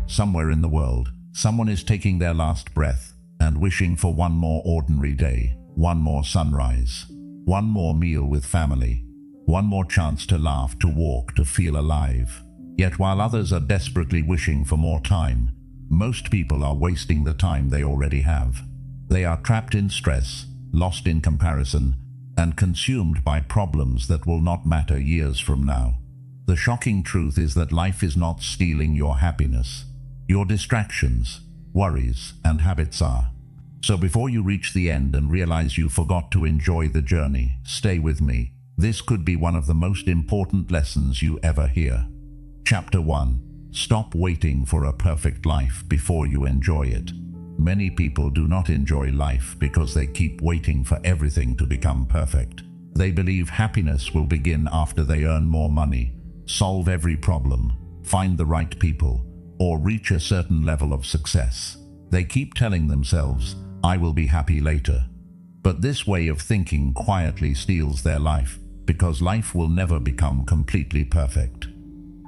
somewhere in the world, someone is taking their last breath and wishing for one more ordinary day, one more sunrise, one more meal with family, one more chance to laugh, to walk, to feel alive. Yet while others are desperately wishing for more time, most people are wasting the time they already have. They are trapped in stress, lost in comparison, and consumed by problems that will not matter years from now. The shocking truth is that life is not stealing your happiness. Your distractions, worries, and habits are. So before you reach the end and realize you forgot to enjoy the journey, stay with me. This could be one of the most important lessons you ever hear. Chapter 1. Stop waiting for a perfect life before you enjoy it. Many people do not enjoy life because they keep waiting for everything to become perfect. They believe happiness will begin after they earn more money, solve every problem, find the right people, or reach a certain level of success. They keep telling themselves, "I will be happy later." But this way of thinking quietly steals their life, because life will never become completely perfect.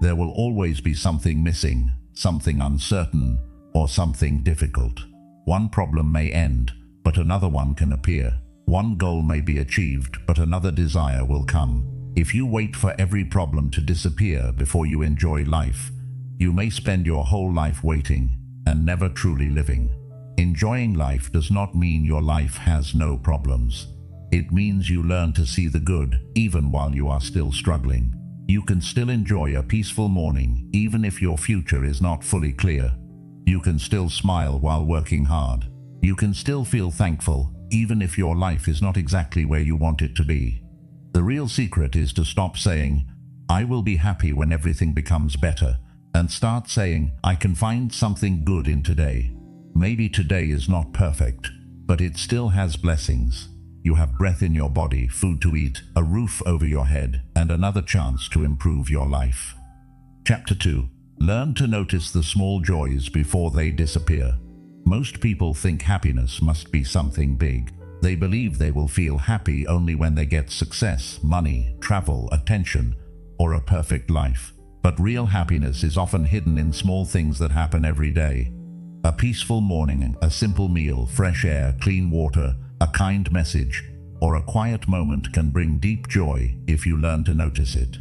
There will always be something missing, something uncertain, or something difficult. One problem may end, but another one can appear. One goal may be achieved, but another desire will come. If you wait for every problem to disappear before you enjoy life, you may spend your whole life waiting and never truly living. Enjoying life does not mean your life has no problems. It means you learn to see the good, even while you are still struggling. You can still enjoy a peaceful morning, even if your future is not fully clear. You can still smile while working hard. You can still feel thankful, even if your life is not exactly where you want it to be. The real secret is to stop saying, "I will be happy when everything becomes better," and start saying, "I can find something good in today." Maybe today is not perfect, but it still has blessings. You have breath in your body, food to eat, a roof over your head, and another chance to improve your life. Chapter 2. Learn to notice the small joys before they disappear. Most people think happiness must be something big. They believe they will feel happy only when they get success, money, travel, attention, or a perfect life. But real happiness is often hidden in small things that happen every day. A peaceful morning, a simple meal, fresh air, clean water, a kind message, or a quiet moment can bring deep joy if you learn to notice it.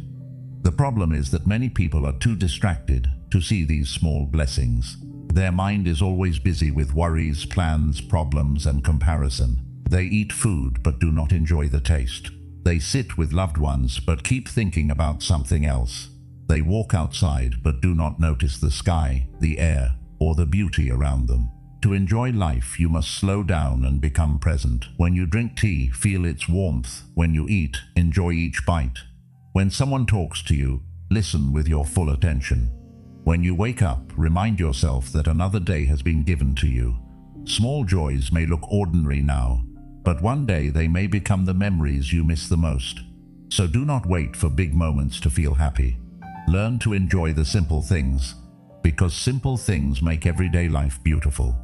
The problem is that many people are too distracted to see these small blessings. Their mind is always busy with worries, plans, problems, and comparison. They eat food but do not enjoy the taste. They sit with loved ones but keep thinking about something else. They walk outside but do not notice the sky, the air, or the beauty around them. To enjoy life, you must slow down and become present. When you drink tea, feel its warmth. When you eat, enjoy each bite. When someone talks to you, listen with your full attention. When you wake up, remind yourself that another day has been given to you. Small joys may look ordinary now, but one day they may become the memories you miss the most. So do not wait for big moments to feel happy. Learn to enjoy the simple things, because simple things make everyday life beautiful.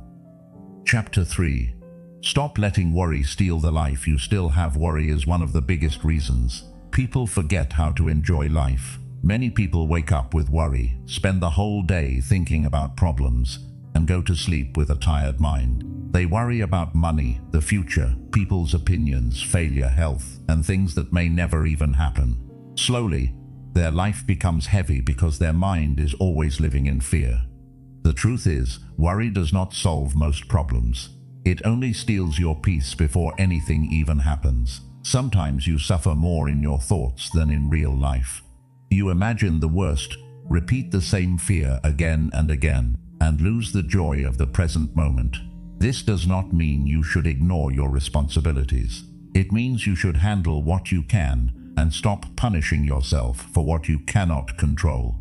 Chapter 3. Stop letting worry steal the life you still have. Worry is one of the biggest reasons people forget how to enjoy life. Many people wake up with worry, spend the whole day thinking about problems, and go to sleep with a tired mind. They worry about money, the future, people's opinions, failure, health, and things that may never even happen. Slowly, their life becomes heavy because their mind is always living in fear. The truth is, worry does not solve most problems. It only steals your peace before anything even happens. Sometimes you suffer more in your thoughts than in real life. You imagine the worst, repeat the same fear again and again, and lose the joy of the present moment. This does not mean you should ignore your responsibilities. It means you should handle what you can and stop punishing yourself for what you cannot control.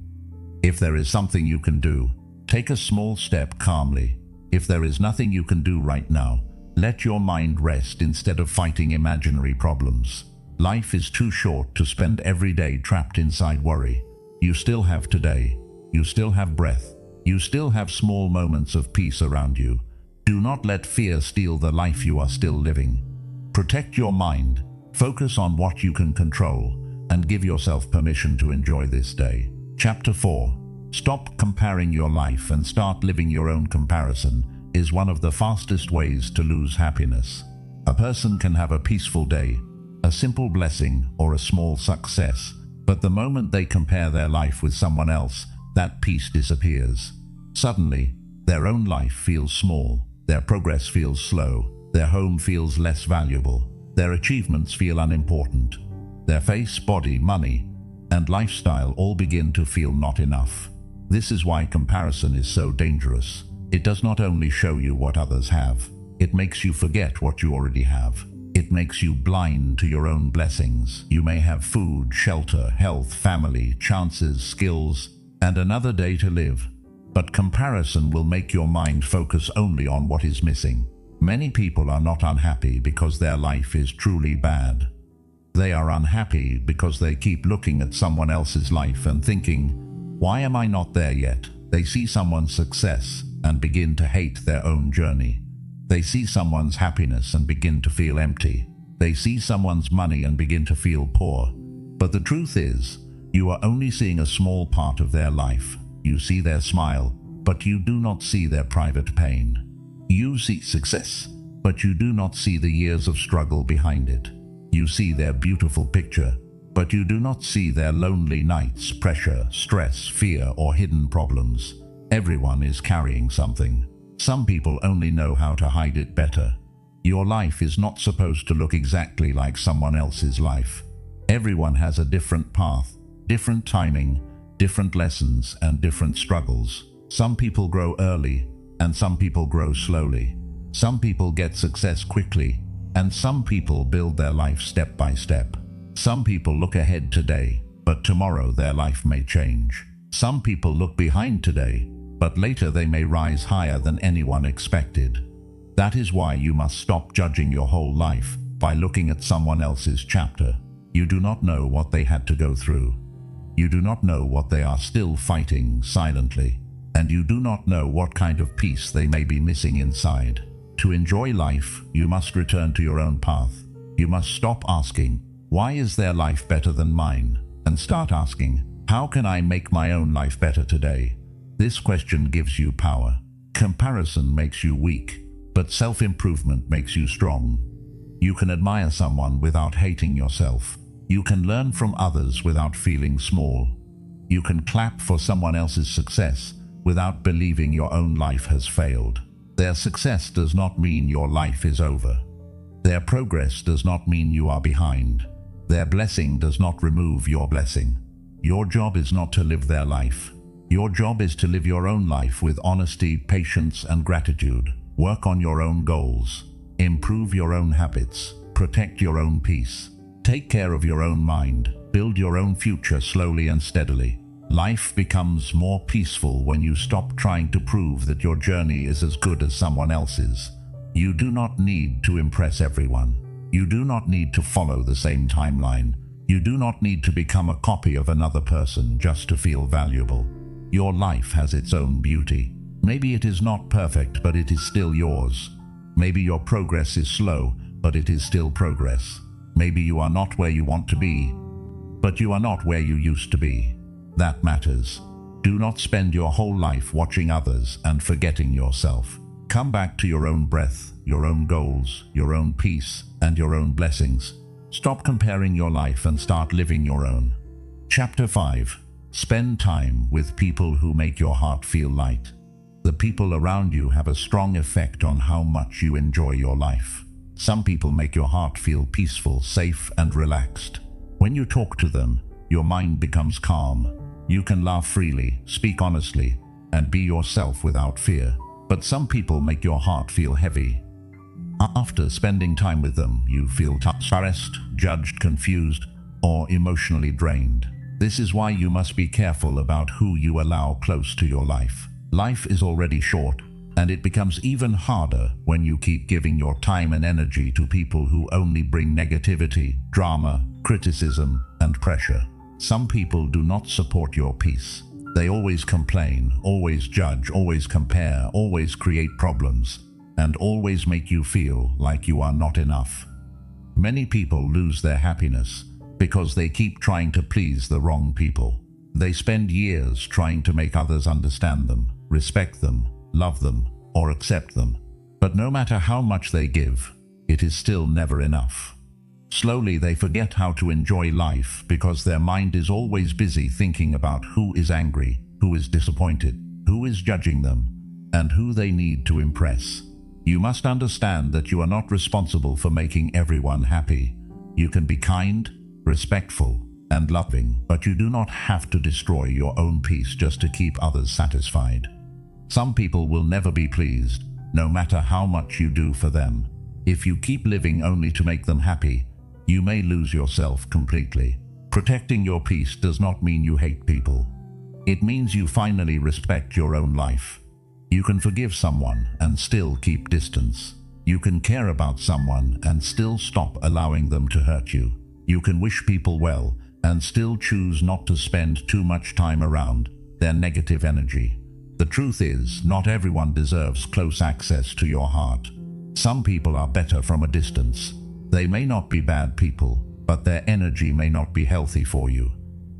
If there is something you can do, take a small step calmly. If there is nothing you can do right now, let your mind rest instead of fighting imaginary problems. Life is too short to spend every day trapped inside worry. You still have today. You still have breath. You still have small moments of peace around you. Do not let fear steal the life you are still living. Protect your mind. Focus on what you can control and give yourself permission to enjoy this day. Chapter 4. Stop comparing your life and start living your own. Comparison is one of the fastest ways to lose happiness. A person can have a peaceful day, a simple blessing, or a small success, but the moment they compare their life with someone else, that peace disappears. Suddenly, their own life feels small, their progress feels slow, their home feels less valuable, their achievements feel unimportant. Their face, body, money, and lifestyle all begin to feel not enough. This is why comparison is so dangerous. It does not only show you what others have, it makes you forget what you already have. It makes you blind to your own blessings. You may have food, shelter, health, family, chances, skills, and another day to live. But comparison will make your mind focus only on what is missing. Many people are not unhappy because their life is truly bad. They are unhappy because they keep looking at someone else's life and thinking, "Why am I not there yet?" They see someone's success and begin to hate their own journey. They see someone's happiness and begin to feel empty. They see someone's money and begin to feel poor. But the truth is, you are only seeing a small part of their life. You see their smile, but you do not see their private pain. You see success, but you do not see the years of struggle behind it. You see their beautiful picture, but you do not see their lonely nights, pressure, stress, fear, or hidden problems. Everyone is carrying something. Some people only know how to hide it better. Your life is not supposed to look exactly like someone else's life. Everyone has a different path, different timing, different lessons, and different struggles. Some people grow early, and some people grow slowly. Some people get success quickly, and some people build their life step by step. Some people look ahead today, but tomorrow their life may change. Some people look behind today, but later they may rise higher than anyone expected. That is why you must stop judging your whole life by looking at someone else's chapter. You do not know what they had to go through. You do not know what they are still fighting silently, and you do not know what kind of peace they may be missing inside. To enjoy life, you must return to your own path. You must stop asking, "Why is their life better than mine?" and start asking, "How can I make my own life better today?" This question gives you power. Comparison makes you weak, but self-improvement makes you strong. You can admire someone without hating yourself. You can learn from others without feeling small. You can clap for someone else's success without believing your own life has failed. Their success does not mean your life is over. Their progress does not mean you are behind. Their blessing does not remove your blessing. Your job is not to live their life. Your job is to live your own life with honesty, patience, and gratitude. Work on your own goals. Improve your own habits. Protect your own peace. Take care of your own mind. Build your own future slowly and steadily. Life becomes more peaceful when you stop trying to prove that your journey is as good as someone else's. You do not need to impress everyone. You do not need to follow the same timeline. You do not need to become a copy of another person just to feel valuable. Your life has its own beauty. Maybe it is not perfect, but it is still yours. Maybe your progress is slow, but it is still progress. Maybe you are not where you want to be, but you are not where you used to be. That matters. Do not spend your whole life watching others and forgetting yourself. Come back to your own breath, your own goals, your own peace, and your own blessings. Stop comparing your life and start living your own. Chapter 5. Spend time with people who make your heart feel light. The people around you have a strong effect on how much you enjoy your life. Some people make your heart feel peaceful, safe, and relaxed. When you talk to them, your mind becomes calm. You can laugh freely, speak honestly, and be yourself without fear. But some people make your heart feel heavy. After spending time with them, you feel stressed, judged, confused, or emotionally drained. This is why you must be careful about who you allow close to your life. Life is already short, and it becomes even harder when you keep giving your time and energy to people who only bring negativity, drama, criticism, and pressure. Some people do not support your peace. They always complain, always judge, always compare, always create problems, and always make you feel like you are not enough. Many people lose their happiness because they keep trying to please the wrong people. They spend years trying to make others understand them, respect them, love them, or accept them. But no matter how much they give, it is still never enough. Slowly they forget how to enjoy life because their mind is always busy thinking about who is angry, who is disappointed, who is judging them, and who they need to impress. You must understand that you are not responsible for making everyone happy. You can be kind, respectful, and loving, but you do not have to destroy your own peace just to keep others satisfied. Some people will never be pleased, no matter how much you do for them. If you keep living only to make them happy, you may lose yourself completely. Protecting your peace does not mean you hate people. It means you finally respect your own life. You can forgive someone and still keep distance. You can care about someone and still stop allowing them to hurt you. You can wish people well and still choose not to spend too much time around their negative energy. The truth is, not everyone deserves close access to your heart. Some people are better from a distance. They may not be bad people, but their energy may not be healthy for you.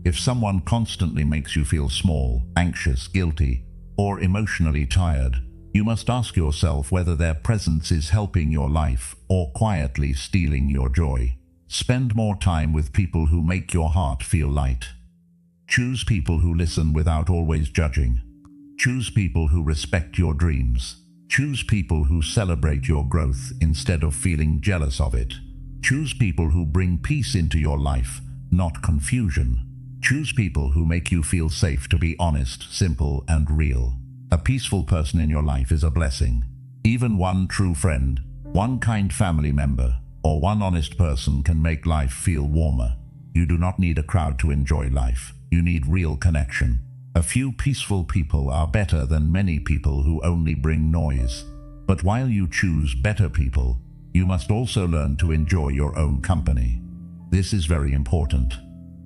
If someone constantly makes you feel small, anxious, guilty, or emotionally tired, you must ask yourself whether their presence is helping your life or quietly stealing your joy. Spend more time with people who make your heart feel light. Choose people who listen without always judging. Choose people who respect your dreams. Choose people who celebrate your growth instead of feeling jealous of it. Choose people who bring peace into your life, not confusion. Choose people who make you feel safe to be honest, simple, and real. A peaceful person in your life is a blessing. Even one true friend, one kind family member, or one honest person can make life feel warmer. You do not need a crowd to enjoy life. You need real connection. A few peaceful people are better than many people who only bring noise. But while you choose better people, you must also learn to enjoy your own company. This is very important.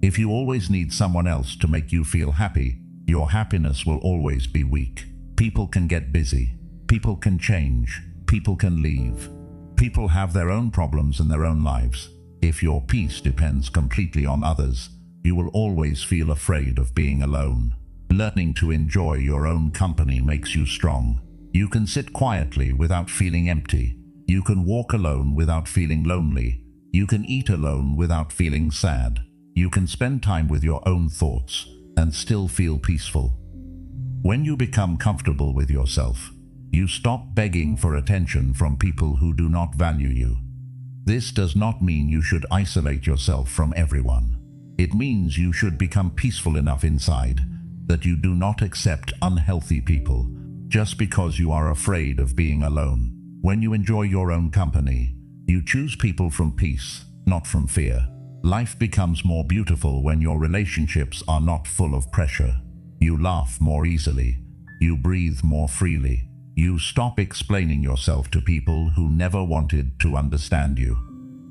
If you always need someone else to make you feel happy, your happiness will always be weak. People can get busy. People can change. People can leave. People have their own problems in their own lives. If your peace depends completely on others, you will always feel afraid of being alone. Learning to enjoy your own company makes you strong. You can sit quietly without feeling empty. You can walk alone without feeling lonely. You can eat alone without feeling sad. You can spend time with your own thoughts and still feel peaceful. When you become comfortable with yourself, you stop begging for attention from people who do not value you. This does not mean you should isolate yourself from everyone. It means you should become peaceful enough inside that you do not accept unhealthy people just because you are afraid of being alone. When you enjoy your own company, you choose people from peace, not from fear. Life becomes more beautiful when your relationships are not full of pressure. You laugh more easily. You breathe more freely. You stop explaining yourself to people who never wanted to understand you.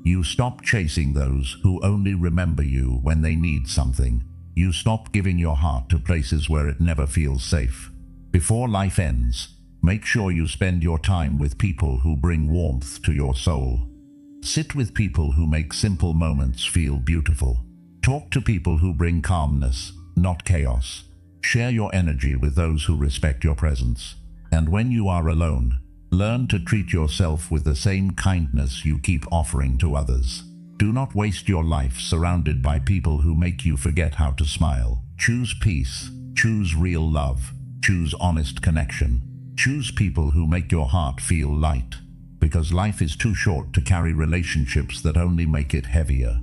You stop chasing those who only remember you when they need something. You stop giving your heart to places where it never feels safe. Before life ends, make sure you spend your time with people who bring warmth to your soul. Sit with people who make simple moments feel beautiful. Talk to people who bring calmness, not chaos. Share your energy with those who respect your presence. And when you are alone, learn to treat yourself with the same kindness you keep offering to others. Do not waste your life surrounded by people who make you forget how to smile. Choose peace. Choose real love. Choose honest connection. Choose people who make your heart feel light, because life is too short to carry relationships that only make it heavier.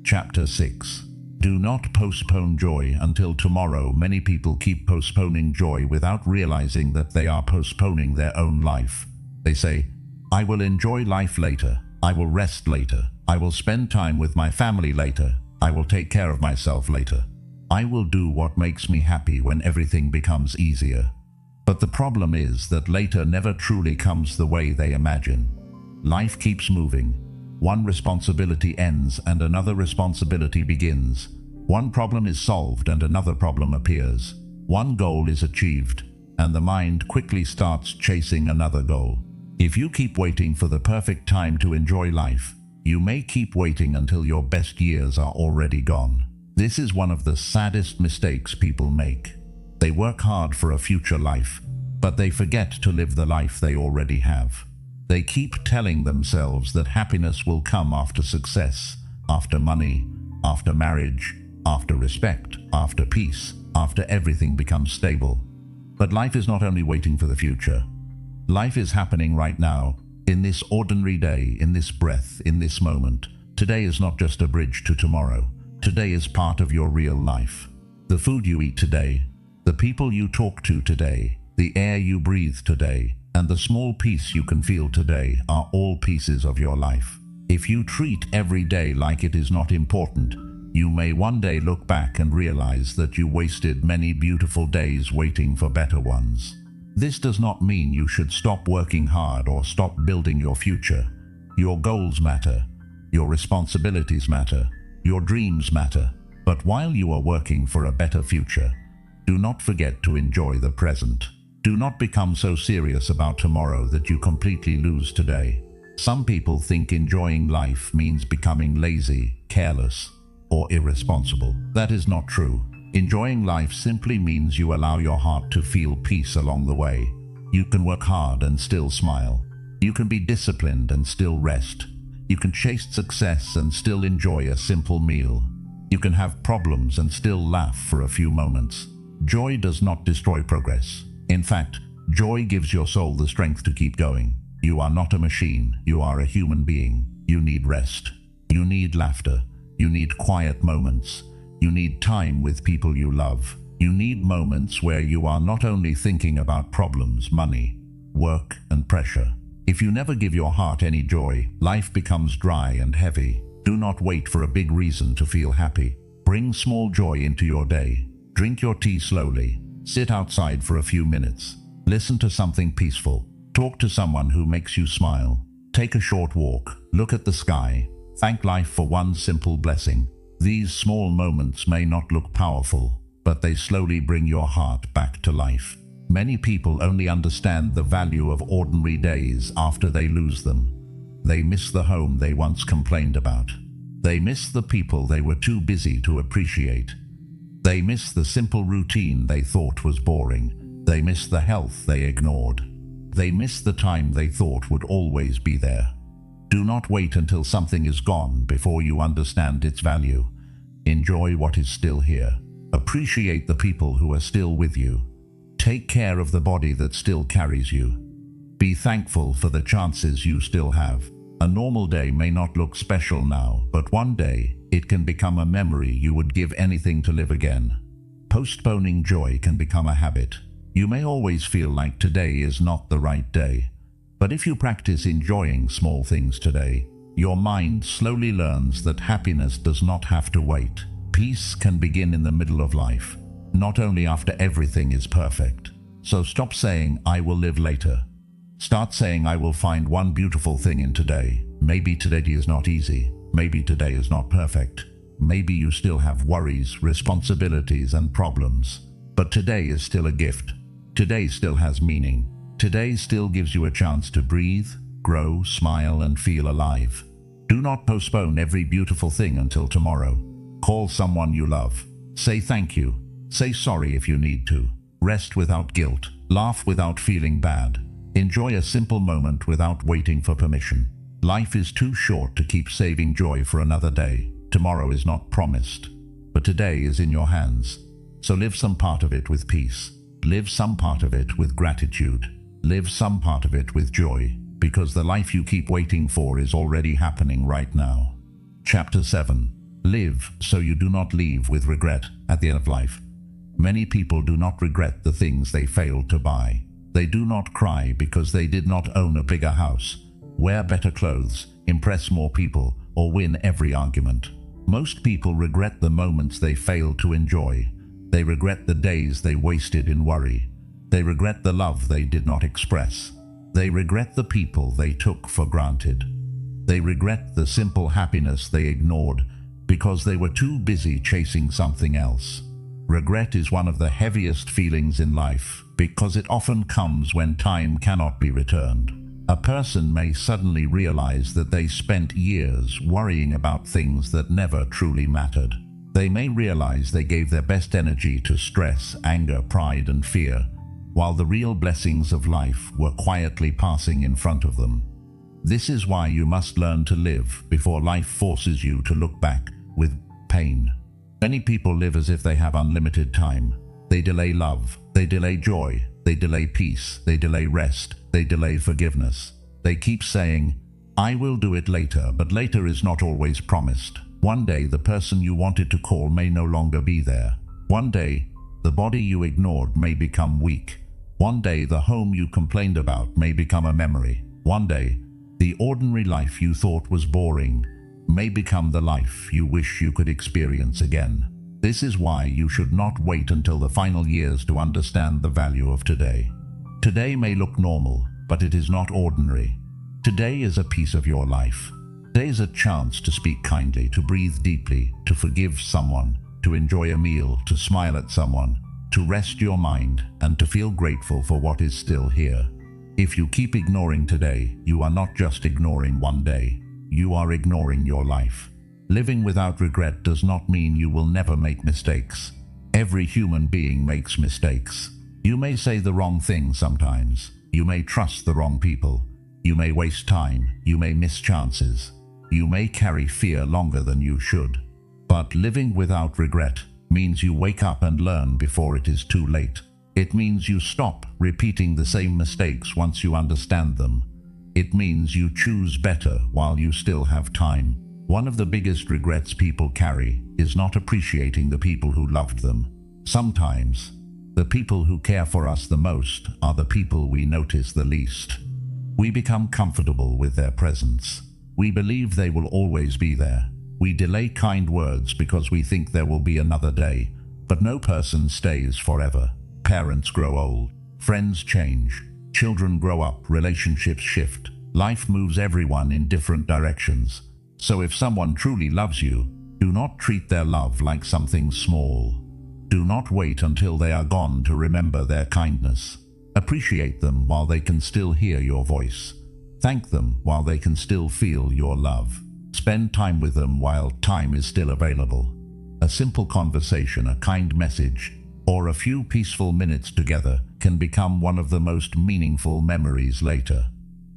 Chapter 6. Do not postpone joy until tomorrow. Many people keep postponing joy without realizing that they are postponing their own life. They say, "I will enjoy life later. I will rest later. I will spend time with my family later. I will take care of myself later. I will do what makes me happy when everything becomes easier." But the problem is that later never truly comes the way they imagine. Life keeps moving. One responsibility ends and another responsibility begins. One problem is solved and another problem appears. One goal is achieved, and the mind quickly starts chasing another goal. If you keep waiting for the perfect time to enjoy life, you may keep waiting until your best years are already gone. This is one of the saddest mistakes people make. They work hard for a future life, but they forget to live the life they already have. They keep telling themselves that happiness will come after success, after money, after marriage, after respect, after peace, after everything becomes stable. But life is not only waiting for the future. Life is happening right now, in this ordinary day, in this breath, in this moment. Today is not just a bridge to tomorrow. Today is part of your real life. The food you eat today, the people you talk to today, the air you breathe today, and the small peace you can feel today are all pieces of your life. If you treat every day like it is not important, you may one day look back and realize that you wasted many beautiful days waiting for better ones. This does not mean you should stop working hard or stop building your future. Your goals matter, your responsibilities matter, your dreams matter. But while you are working for a better future, do not forget to enjoy the present. Do not become so serious about tomorrow that you completely lose today. Some people think enjoying life means becoming lazy, careless, or irresponsible. That is not true. Enjoying life simply means you allow your heart to feel peace along the way. You can work hard and still smile. You can be disciplined and still rest. You can chase success and still enjoy a simple meal. You can have problems and still laugh for a few moments. Joy does not destroy progress. In fact, joy gives your soul the strength to keep going. You are not a machine. You are a human being. You need rest. You need laughter. You need quiet moments. You need time with people you love. You need moments where you are not only thinking about problems, money, work, and pressure. If you never give your heart any joy, life becomes dry and heavy. Do not wait for a big reason to feel happy. Bring small joy into your day. Drink your tea slowly. Sit outside for a few minutes. Listen to something peaceful. Talk to someone who makes you smile. Take a short walk. Look at the sky. Thank life for one simple blessing. These small moments may not look powerful, but they slowly bring your heart back to life. Many people only understand the value of ordinary days after they lose them. They miss the home they once complained about. They miss the people they were too busy to appreciate. They miss the simple routine they thought was boring. They miss the health they ignored. They miss the time they thought would always be there. Do not wait until something is gone before you understand its value. Enjoy what is still here. Appreciate the people who are still with you. Take care of the body that still carries you. Be thankful for the chances you still have. A normal day may not look special now, but one day it can become a memory you would give anything to live again. Postponing joy can become a habit. You may always feel like today is not the right day. But if you practice enjoying small things today, your mind slowly learns that happiness does not have to wait. Peace can begin in the middle of life, not only after everything is perfect. So stop saying, "I will live later." Start saying, "I will find one beautiful thing in today." Maybe today is not easy. Maybe today is not perfect. Maybe you still have worries, responsibilities, and problems. But today is still a gift. Today still has meaning. Today still gives you a chance to breathe, grow, smile, and feel alive. Do not postpone every beautiful thing until tomorrow. Call someone you love. Say thank you. Say sorry if you need to. Rest without guilt. Laugh without feeling bad. Enjoy a simple moment without waiting for permission. Life is too short to keep saving joy for another day. Tomorrow is not promised, but today is in your hands. So live some part of it with peace. Live some part of it with gratitude. Live some part of it with joy, because the life you keep waiting for is already happening right now. Chapter 7. Live so you do not leave with regret at the end of life. Many people do not regret the things they failed to buy. They do not cry because they did not own a bigger house, wear better clothes, impress more people, or win every argument. Most people regret the moments they failed to enjoy. They regret the days they wasted in worry. They regret the love they did not express. They regret the people they took for granted. They regret the simple happiness they ignored because they were too busy chasing something else. Regret is one of the heaviest feelings in life because it often comes when time cannot be returned. A person may suddenly realize that they spent years worrying about things that never truly mattered. They may realize they gave their best energy to stress, anger, pride, and fear, while the real blessings of life were quietly passing in front of them. This is why you must learn to live before life forces you to look back with pain. Many people live as if they have unlimited time. They delay love, they delay joy, they delay peace, they delay rest, they delay forgiveness. They keep saying, "I will do it later," but later is not always promised. One day the person you wanted to call may no longer be there. One day the body you ignored may become weak. One day the home you complained about may become a memory. One day the ordinary life you thought was boring may become the life you wish you could experience again. This is why you should not wait until the final years to understand the value of today. Today may look normal, but it is not ordinary. Today is a piece of your life. Today is a chance to speak kindly, to breathe deeply, to forgive someone, to enjoy a meal, to smile at someone, to rest your mind, and to feel grateful for what is still here. If you keep ignoring today, you are not just ignoring one day. You are ignoring your life. Living without regret does not mean you will never make mistakes. Every human being makes mistakes. You may say the wrong thing sometimes. You may trust the wrong people. You may waste time. You may miss chances. You may carry fear longer than you should. But living without regret means you wake up and learn before it is too late. It means you stop repeating the same mistakes once you understand them. It means you choose better while you still have time. One of the biggest regrets people carry is not appreciating the people who loved them. Sometimes, the people who care for us the most are the people we notice the least. We become comfortable with their presence. We believe they will always be there. We delay kind words because we think there will be another day, but no person stays forever. Parents grow old, friends change, children grow up, relationships shift. Life moves everyone in different directions. So if someone truly loves you, do not treat their love like something small. Do not wait until they are gone to remember their kindness. Appreciate them while they can still hear your voice. Thank them while they can still feel your love. Spend time with them while time is still available. A simple conversation, a kind message, or a few peaceful minutes together can become one of the most meaningful memories later.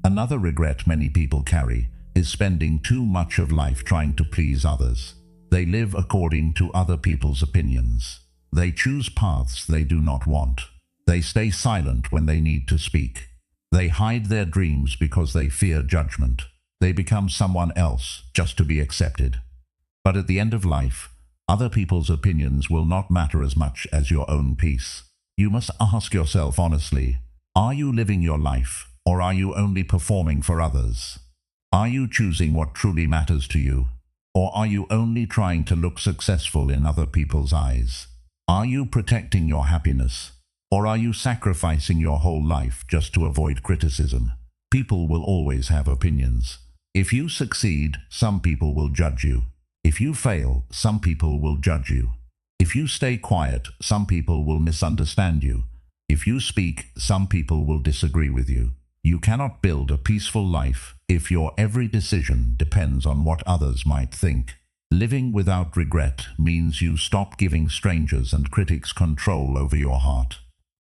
Another regret many people carry is spending too much of life trying to please others. They live according to other people's opinions. They choose paths they do not want. They stay silent when they need to speak. They hide their dreams because they fear judgment. They become someone else just to be accepted. But at the end of life, other people's opinions will not matter as much as your own peace. You must ask yourself honestly, are you living your life, or are you only performing for others? Are you choosing what truly matters to you, or are you only trying to look successful in other people's eyes? Are you protecting your happiness, or are you sacrificing your whole life just to avoid criticism? People will always have opinions. If you succeed, some people will judge you. If you fail, some people will judge you. If you stay quiet, some people will misunderstand you. If you speak, some people will disagree with you. You cannot build a peaceful life if your every decision depends on what others might think. Living without regret means you stop giving strangers and critics control over your heart.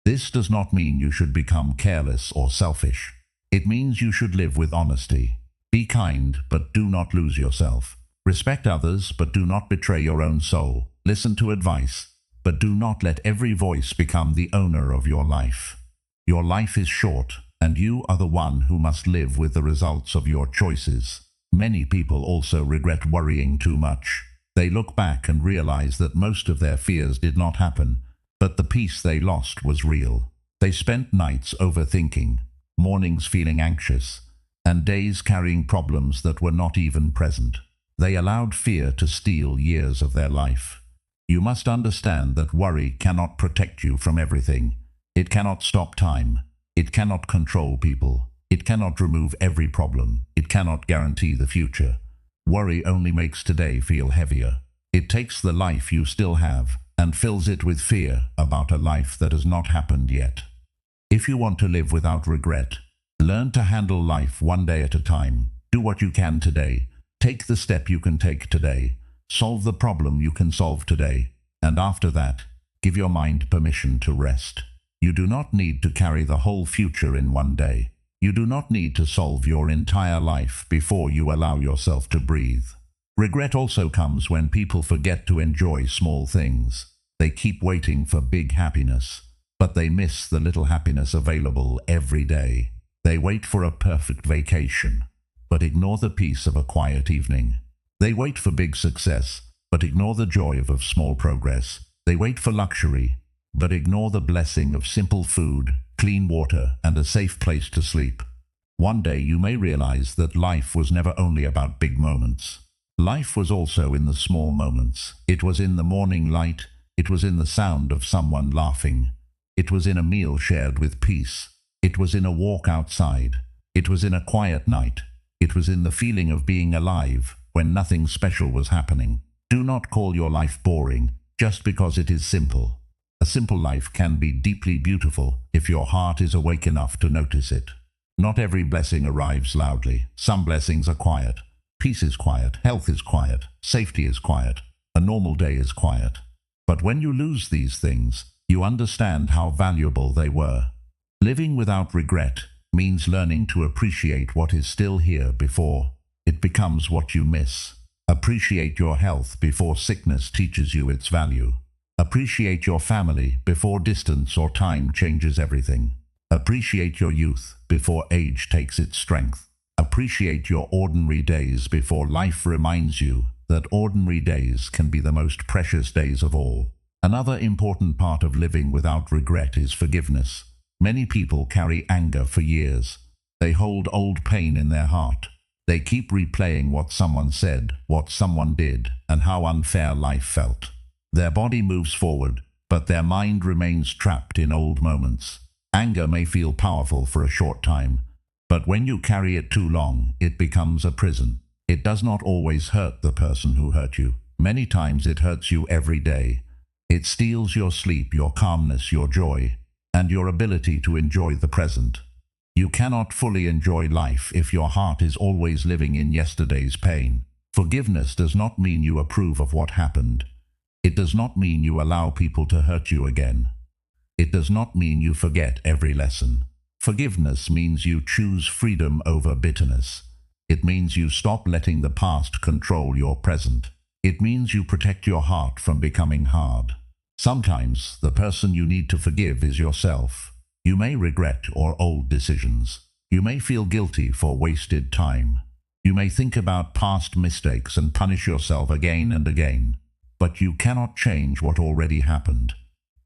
This does not mean you should become careless or selfish. It means you should live with honesty. Be kind, but do not lose yourself. Respect others, but do not betray your own soul. Listen to advice, but do not let every voice become the owner of your life. Your life is short, and you are the one who must live with the results of your choices. Many people also regret worrying too much. They look back and realize that most of their fears did not happen, but the peace they lost was real. They spent nights overthinking, mornings feeling anxious, and days carrying problems that were not even present. They allowed fear to steal years of their life. You must understand that worry cannot protect you from everything. It cannot stop time. It cannot control people. It cannot remove every problem. It cannot guarantee the future. Worry only makes today feel heavier. It takes the life you still have and fills it with fear about a life that has not happened yet. If you want to live without regret, learn to handle life one day at a time. Do what you can today. Take the step you can take today. Solve the problem you can solve today, and after that, give your mind permission to rest. You do not need to carry the whole future in one day. You do not need to solve your entire life before you allow yourself to breathe. Regret also comes when people forget to enjoy small things. They keep waiting for big happiness, but they miss the little happiness available every day. They wait for a perfect vacation, but ignore the peace of a quiet evening. They wait for big success, but ignore the joy of small progress. They wait for luxury, but ignore the blessing of simple food, clean water, and a safe place to sleep. One day you may realize that life was never only about big moments. Life was also in the small moments. It was in the morning light. It was in the sound of someone laughing. It was in a meal shared with peace. It was in a walk outside. It was in a quiet night. It was in the feeling of being alive when nothing special was happening. Do not call your life boring just because it is simple. A simple life can be deeply beautiful if your heart is awake enough to notice it. Not every blessing arrives loudly. Some blessings are quiet. Peace is quiet. Health is quiet. Safety is quiet. A normal day is quiet. But when you lose these things, you understand how valuable they were. Living without regret means learning to appreciate what is still here before it becomes what you miss. Appreciate your health before sickness teaches you its value. Appreciate your family before distance or time changes everything. Appreciate your youth before age takes its strength. Appreciate your ordinary days before life reminds you that ordinary days can be the most precious days of all. Another important part of living without regret is forgiveness. Many people carry anger for years. They hold old pain in their heart. They keep replaying what someone said, what someone did, and how unfair life felt. Their body moves forward, but their mind remains trapped in old moments. Anger may feel powerful for a short time, but when you carry it too long, it becomes a prison. It does not always hurt the person who hurt you. Many times it hurts you every day. It steals your sleep, your calmness, your joy, and your ability to enjoy the present. You cannot fully enjoy life if your heart is always living in yesterday's pain. Forgiveness does not mean you approve of what happened. It does not mean you allow people to hurt you again. It does not mean you forget every lesson. Forgiveness means you choose freedom over bitterness. It means you stop letting the past control your present. It means you protect your heart from becoming hard. Sometimes the person you need to forgive is yourself. You may regret your old decisions. You may feel guilty for wasted time. You may think about past mistakes and punish yourself again and again. But you cannot change what already happened.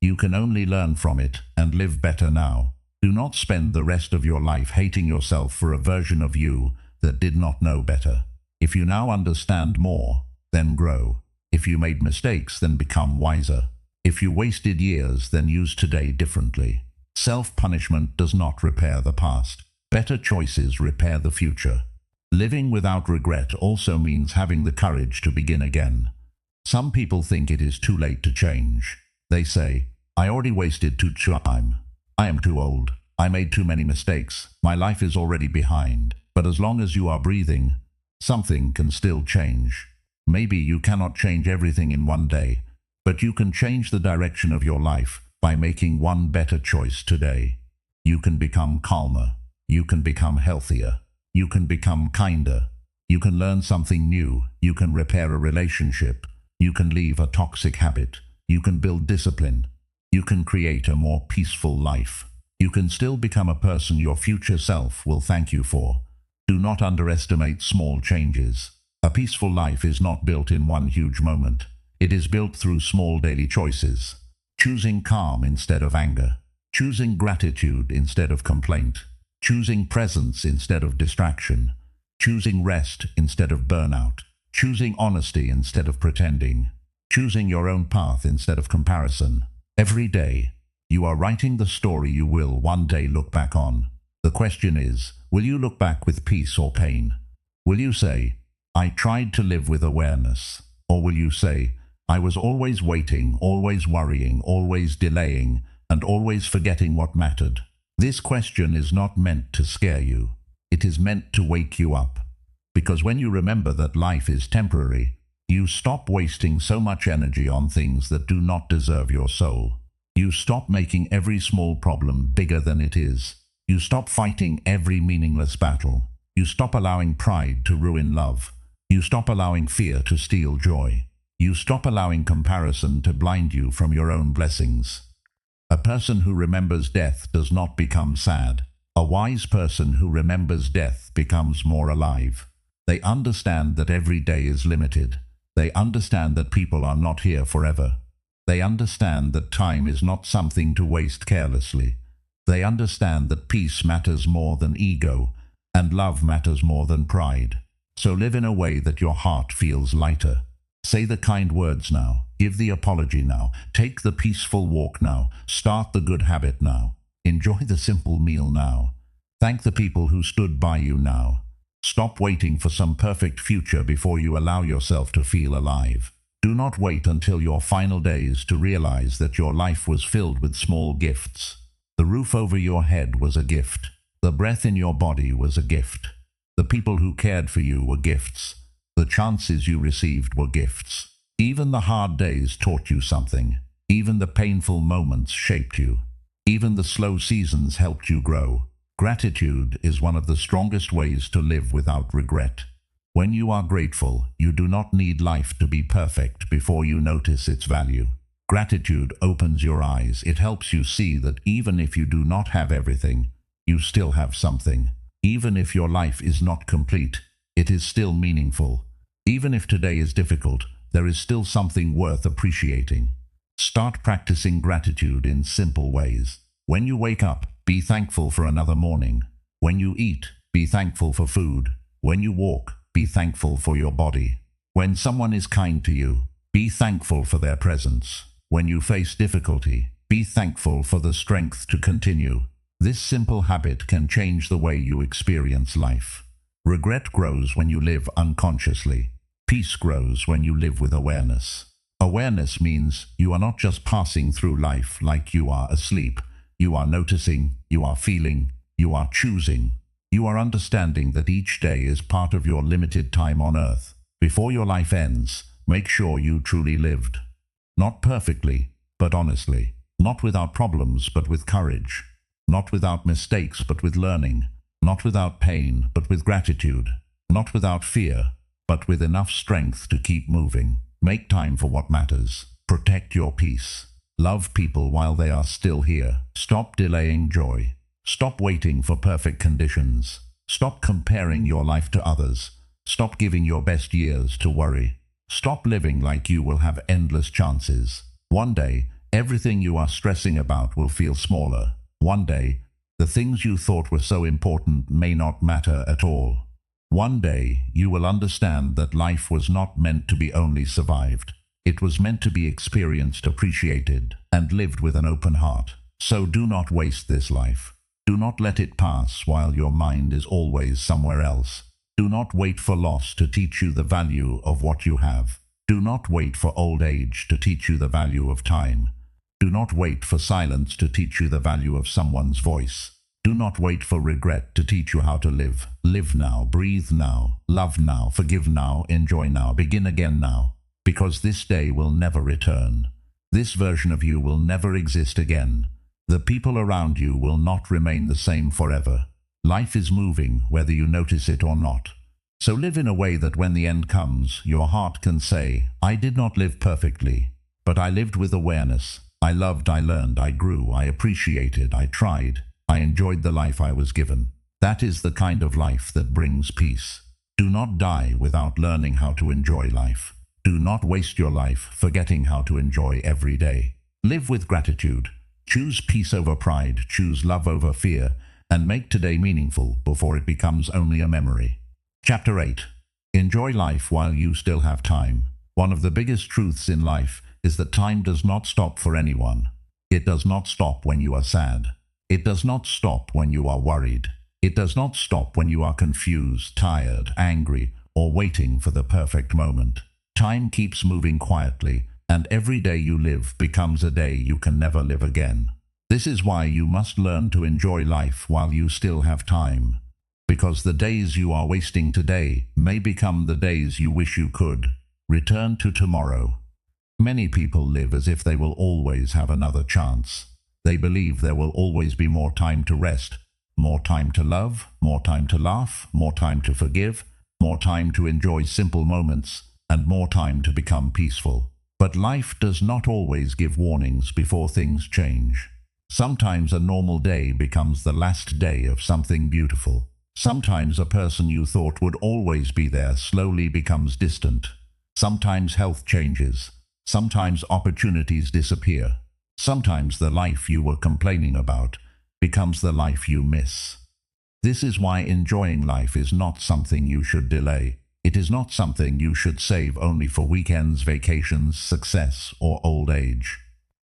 You can only learn from it and live better now. Do not spend the rest of your life hating yourself for a version of you that did not know better. If you now understand more, then grow. If you made mistakes, then become wiser. If you wasted years, then use today differently. Self-punishment does not repair the past. Better choices repair the future. Living without regret also means having the courage to begin again. Some people think it is too late to change. They say, I already wasted too much time. I am too old. I made too many mistakes. My life is already behind. But as long as you are breathing, something can still change. Maybe you cannot change everything in one day, but you can change the direction of your life by making one better choice today. You can become calmer. You can become healthier. You can become kinder. You can learn something new. You can repair a relationship. You can leave a toxic habit. You can build discipline. You can create a more peaceful life. You can still become a person your future self will thank you for. Do not underestimate small changes. A peaceful life is not built in one huge moment. It is built through small daily choices. Choosing calm instead of anger. Choosing gratitude instead of complaint. Choosing presence instead of distraction. Choosing rest instead of burnout. Choosing honesty instead of pretending. Choosing your own path instead of comparison. Every day, you are writing the story you will one day look back on. The question is, will you look back with peace or pain? Will you say, I tried to live with awareness? Or will you say, I was always waiting, always worrying, always delaying, and always forgetting what mattered? This question is not meant to scare you. It is meant to wake you up. Because when you remember that life is temporary, You stop wasting so much energy on things that do not deserve your soul. You stop making every small problem bigger than it is. You stop fighting every meaningless battle. You stop allowing pride to ruin love. You stop allowing fear to steal joy. You stop allowing comparison to blind you from your own blessings. A person who remembers death does not become sad. A wise person who remembers death becomes more alive. They understand that every day is limited. They understand that people are not here forever. They understand that time is not something to waste carelessly. They understand that peace matters more than ego, and love matters more than pride. So live in a way that your heart feels lighter. Say the kind words now. Give the apology now. Take the peaceful walk now. Start the good habit now. Enjoy the simple meal now. Thank the people who stood by you now. Stop waiting for some perfect future before you allow yourself to feel alive. Do not wait until your final days to realize that your life was filled with small gifts. The roof over your head was a gift. The breath in your body was a gift. The people who cared for you were gifts. The chances you received were gifts. Even the hard days taught you something. Even the painful moments shaped you. Even the slow seasons helped you grow. Gratitude is one of the strongest ways to live without regret. When you are grateful, you do not need life to be perfect before you notice its value. Gratitude opens your eyes. It helps you see that even if you do not have everything, you still have something. Even if your life is not complete, it is still meaningful. Even if today is difficult, there is still something worth appreciating. Start practicing gratitude in simple ways. When you wake up, be thankful for another morning. When you eat, be thankful for food. When you walk, be thankful for your body. When someone is kind to you, be thankful for their presence. When you face difficulty, be thankful for the strength to continue. This simple habit can change the way you experience life. Regret grows when you live unconsciously. Peace grows when you live with awareness. Awareness means you are not just passing through life like you are asleep. You are noticing, you are feeling, you are choosing. You are understanding that each day is part of your limited time on earth. Before your life ends, make sure you truly lived. Not perfectly, but honestly. Not without problems, but with courage. Not without mistakes, but with learning. Not without pain, but with gratitude. Not without fear, but with enough strength to keep moving. Make time for what matters. Protect your peace. Love people while they are still here. Stop delaying joy. Stop waiting for perfect conditions. Stop comparing your life to others. Stop giving your best years to worry. Stop living like you will have endless chances. One day, everything you are stressing about will feel smaller. One day, the things you thought were so important may not matter at all. One day, you will understand that life was not meant to be only survived. It was meant to be experienced, appreciated, and lived with an open heart. So do not waste this life. Do not let it pass while your mind is always somewhere else. Do not wait for loss to teach you the value of what you have. Do not wait for old age to teach you the value of time. Do not wait for silence to teach you the value of someone's voice. Do not wait for regret to teach you how to live. Live now, breathe now, love now, forgive now, enjoy now, begin again now. Because this day will never return. This version of you will never exist again. The people around you will not remain the same forever. Life is moving, whether you notice it or not. So live in a way that when the end comes, your heart can say, I did not live perfectly, but I lived with awareness. I loved, I learned, I grew, I appreciated, I tried. I enjoyed the life I was given. That is the kind of life that brings peace. Do not die without learning how to enjoy life. Do not waste your life forgetting how to enjoy every day. Live with gratitude. Choose peace over pride, choose love over fear, and make today meaningful before it becomes only a memory. Chapter 8. Enjoy life while you still have time. One of the biggest truths in life is that time does not stop for anyone. It does not stop when you are sad. It does not stop when you are worried. It does not stop when you are confused, tired, angry, or waiting for the perfect moment. Time keeps moving quietly, and every day you live becomes a day you can never live again. This is why you must learn to enjoy life while you still have time. Because the days you are wasting today may become the days you wish you could. Return to tomorrow. Many people live as if they will always have another chance. They believe there will always be more time to rest, more time to love, more time to laugh, more time to forgive, more time to enjoy simple moments, and more time to become peaceful. But life does not always give warnings before things change. Sometimes a normal day becomes the last day of something beautiful. Sometimes a person you thought would always be there slowly becomes distant. Sometimes health changes. Sometimes opportunities disappear. Sometimes the life you were complaining about becomes the life you miss. This is why enjoying life is not something you should delay. It is not something you should save only for weekends, vacations, success, or old age.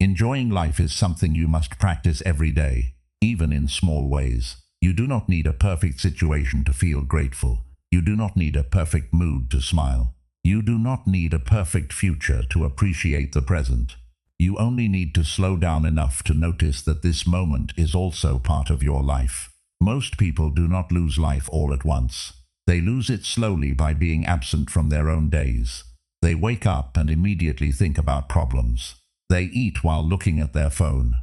Enjoying life is something you must practice every day, even in small ways. You do not need a perfect situation to feel grateful. You do not need a perfect mood to smile. You do not need a perfect future to appreciate the present. You only need to slow down enough to notice that this moment is also part of your life. Most people do not lose life all at once. They lose it slowly by being absent from their own days. They wake up and immediately think about problems. They eat while looking at their phone.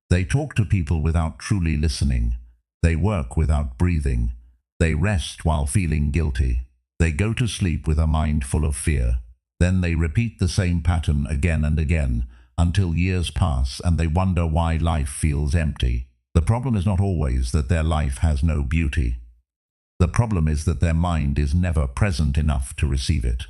They talk to people without truly listening. They work without breathing. They rest while feeling guilty. They go to sleep with a mind full of fear. Then they repeat the same pattern again and again until years pass and they wonder why life feels empty. The problem is not always that their life has no beauty. The problem is that their mind is never present enough to receive it.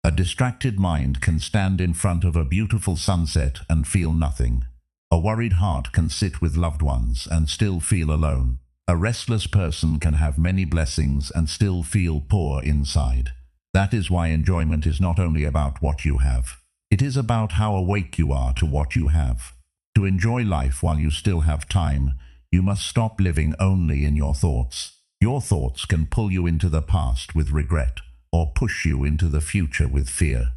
A distracted mind can stand in front of a beautiful sunset and feel nothing. A worried heart can sit with loved ones and still feel alone. A restless person can have many blessings and still feel poor inside. That is why enjoyment is not only about what you have. It is about how awake you are to what you have. To enjoy life while you still have time, you must stop living only in your thoughts. Your thoughts can pull you into the past with regret or push you into the future with fear.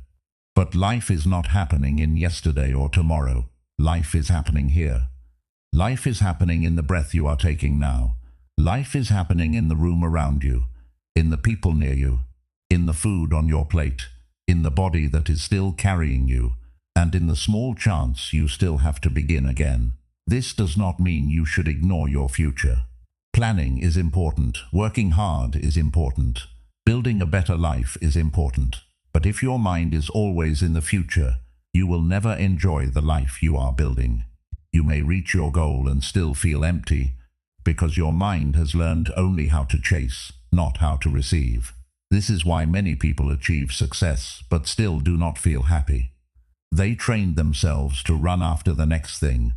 But life is not happening in yesterday or tomorrow. Life is happening here. Life is happening in the breath you are taking now. Life is happening in the room around you, in the people near you, in the food on your plate, in the body that is still carrying you, and in the small chance you still have to begin again. This does not mean you should ignore your future. Planning is important. Working hard is important. Building a better life is important. But if your mind is always in the future, you will never enjoy the life you are building. You may reach your goal and still feel empty because your mind has learned only how to chase, not how to receive. This is why many people achieve success but still do not feel happy. They trained themselves to run after the next thing,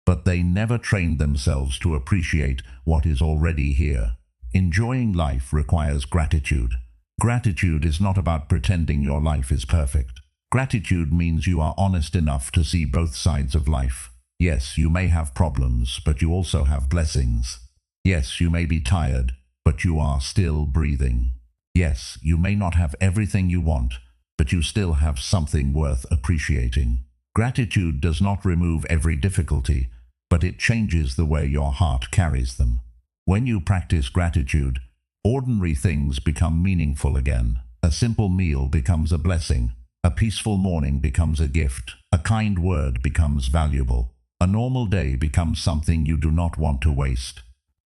but they never trained themselves to appreciate what is already here. Enjoying life requires gratitude. Gratitude is not about pretending your life is perfect. Gratitude means you are honest enough to see both sides of life. Yes, you may have problems, but you also have blessings. Yes, you may be tired, but you are still breathing. Yes, you may not have everything you want, but you still have something worth appreciating. Gratitude does not remove every difficulty, but it changes the way your heart carries them. When you practice gratitude, ordinary things become meaningful again. A simple meal becomes a blessing. A peaceful morning becomes a gift. A kind word becomes valuable. A normal day becomes something you do not want to waste.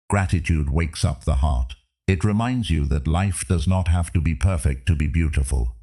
Gratitude wakes up the heart. It reminds you that life does not have to be perfect to be beautiful.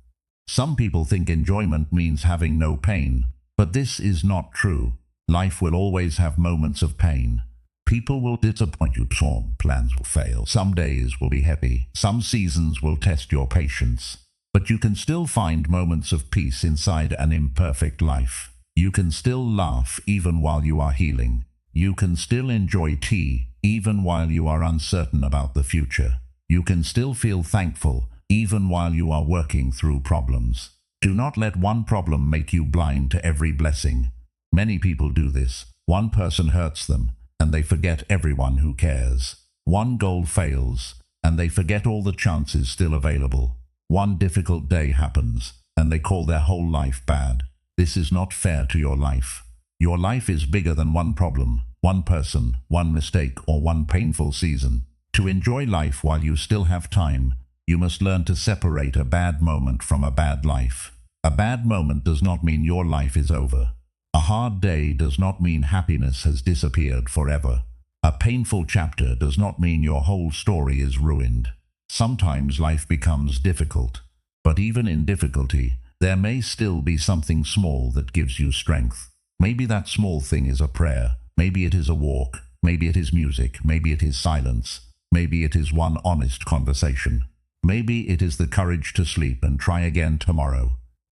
Some people think enjoyment means having no pain, but this is not true. Life will always have moments of pain. People will disappoint you. Some plans will fail. Some days will be heavy. Some seasons will test your patience. But you can still find moments of peace inside an imperfect life. You can still laugh even while you are healing. You can still enjoy tea even while you are uncertain about the future. You can still feel thankful even while you are working through problems. Do not let one problem make you blind to every blessing. Many people do this. One person hurts them, and they forget everyone who cares. One goal fails, and they forget all the chances still available. One difficult day happens, and they call their whole life bad. This is not fair to your life. Your life is bigger than one problem, one person, one mistake, or one painful season. To enjoy life while you still have time, you must learn to separate a bad moment from a bad life. A bad moment does not mean your life is over. A hard day does not mean happiness has disappeared forever. A painful chapter does not mean your whole story is ruined. Sometimes life becomes difficult, but even in difficulty, there may still be something small that gives you strength. Maybe that small thing is a prayer, maybe it is a walk, maybe it is music, maybe it is silence, maybe it is one honest conversation. Maybe it is the courage to sleep and try again tomorrow.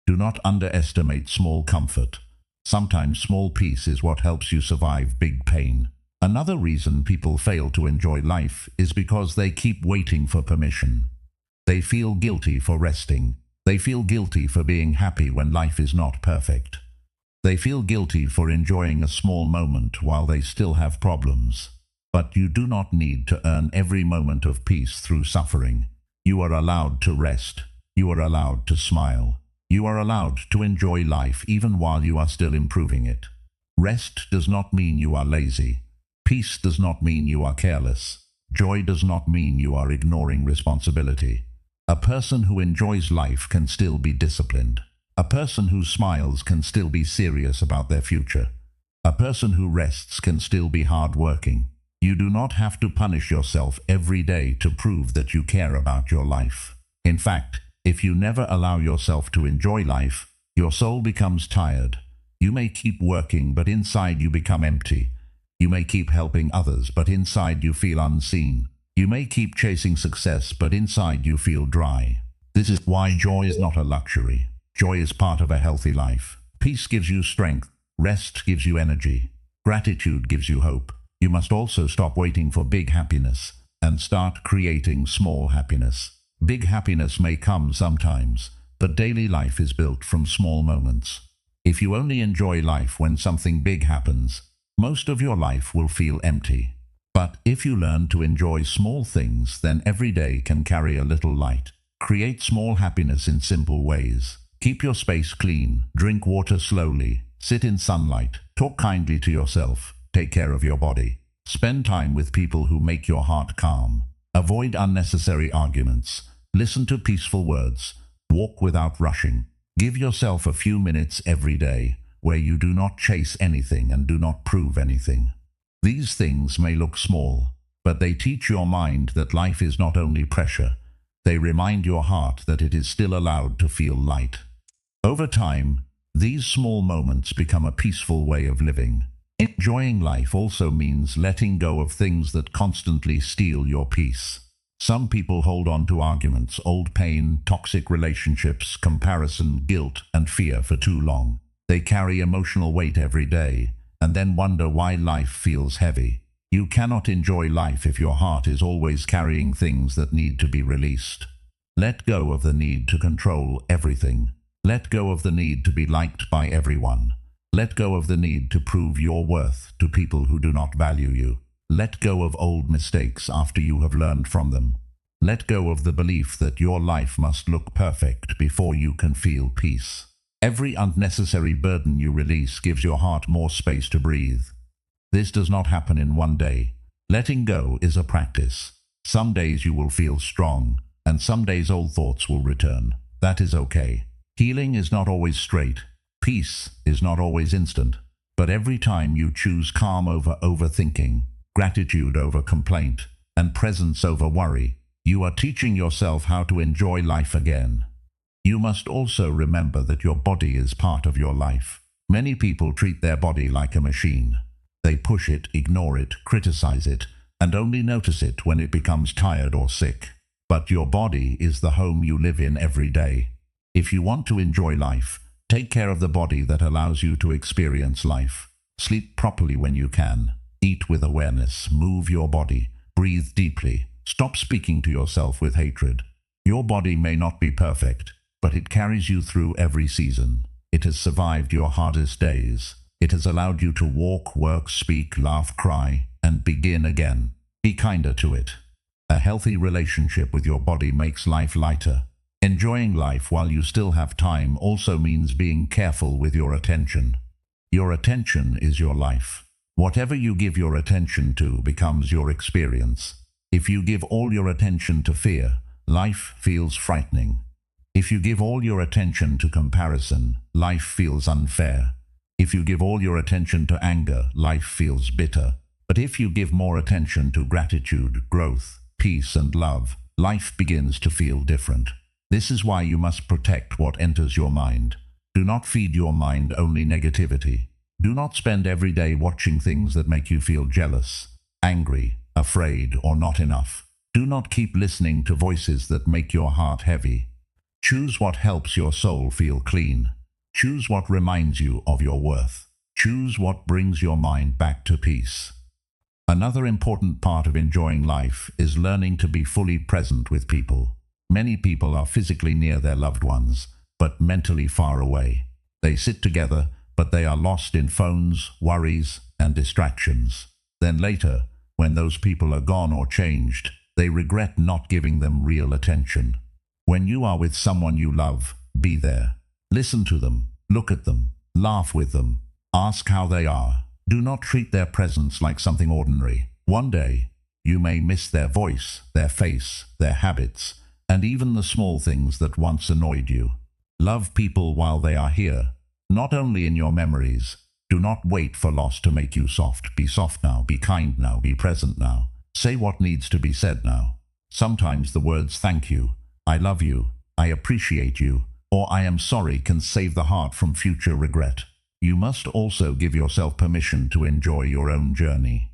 Do not underestimate small comfort. Sometimes small peace is what helps you survive big pain. Another reason people fail to enjoy life is because they keep waiting for permission. They feel guilty for resting. They feel guilty for being happy when life is not perfect. They feel guilty for enjoying a small moment while they still have problems. But you do not need to earn every moment of peace through suffering. You are allowed to rest. You are allowed to smile. You are allowed to enjoy life even while you are still improving it. Rest does not mean you are lazy. Peace does not mean you are careless. Joy does not mean you are ignoring responsibility. A person who enjoys life can still be disciplined. A person who smiles can still be serious about their future. A person who rests can still be hardworking. You do not have to punish yourself every day to prove that you care about your life. In fact, if you never allow yourself to enjoy life, your soul becomes tired. You may keep working, but inside you become empty. You may keep helping others, but inside you feel unseen. You may keep chasing success, but inside you feel dry. This is why joy is not a luxury. Joy is part of a healthy life. Peace gives you strength. Rest gives you energy. Gratitude gives you hope. You must also stop waiting for big happiness and start creating small happiness. Big happiness may come sometimes, but daily life is built from small moments. If you only enjoy life when something big happens, most of your life will feel empty. But if you learn to enjoy small things, then every day can carry a little light. Create small happiness in simple ways. Keep your space clean, drink water slowly, sit in sunlight, talk kindly to yourself, take care of your body. Spend time with people who make your heart calm. Avoid unnecessary arguments. Listen to peaceful words. Walk without rushing. Give yourself a few minutes every day where you do not chase anything and do not prove anything. These things may look small, but they teach your mind that life is not only pressure. They remind your heart that it is still allowed to feel light. Over time, these small moments become a peaceful way of living. Enjoying life also means letting go of things that constantly steal your peace. Some people hold on to arguments, old pain, toxic relationships, comparison, guilt, and fear for too long. They carry emotional weight every day, and then wonder why life feels heavy. You cannot enjoy life if your heart is always carrying things that need to be released. Let go of the need to control everything. Let go of the need to be liked by everyone. Let go of the need to prove your worth to people who do not value you. Let go of old mistakes after you have learned from them. Let go of the belief that your life must look perfect before you can feel peace. Every unnecessary burden you release gives your heart more space to breathe. This does not happen in one day. Letting go is a practice. Some days you will feel strong, and some days old thoughts will return. That is okay. Healing is not always straight. Peace is not always instant. But every time you choose calm over overthinking, gratitude over complaint, and presence over worry, you are teaching yourself how to enjoy life again. You must also remember that your body is part of your life. Many people treat their body like a machine. They push it, ignore it, criticize it, and only notice it when it becomes tired or sick. But your body is the home you live in every day. If you want to enjoy life, take care of the body that allows you to experience life. Sleep properly when you can. Eat with awareness. Move your body. Breathe deeply. Stop speaking to yourself with hatred. Your body may not be perfect, but it carries you through every season. It has survived your hardest days. It has allowed you to walk, work, speak, laugh, cry, and begin again. Be kinder to it. A healthy relationship with your body makes life lighter. Enjoying life while you still have time also means being careful with your attention. Your attention is your life. Whatever you give your attention to becomes your experience. If you give all your attention to fear, life feels frightening. If you give all your attention to comparison, life feels unfair. If you give all your attention to anger, life feels bitter. But if you give more attention to gratitude, growth, peace, and love, life begins to feel different. This is why you must protect what enters your mind. Do not feed your mind only negativity. Do not spend every day watching things that make you feel jealous, angry, afraid, or not enough. Do not keep listening to voices that make your heart heavy. Choose what helps your soul feel clean. Choose what reminds you of your worth. Choose what brings your mind back to peace. Another important part of enjoying life is learning to be fully present with people. Many people are physically near their loved ones, but mentally far away. They sit together, but they are lost in phones, worries, and distractions. Then later, when those people are gone or changed, they regret not giving them real attention. When you are with someone you love, be there. Listen to them, look at them, laugh with them, ask how they are. Do not treat their presence like something ordinary. One day, you may miss their voice, their face, their habits, and even the small things that once annoyed you. Love people while they are here, not only in your memories. Do not wait for loss to make you soft. Be soft now, be kind now, be present now. Say what needs to be said now. Sometimes the words thank you, I love you, I appreciate you, or I am sorry can save the heart from future regret. You must also give yourself permission to enjoy your own journey.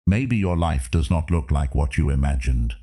Maybe your life does not look like what you imagined.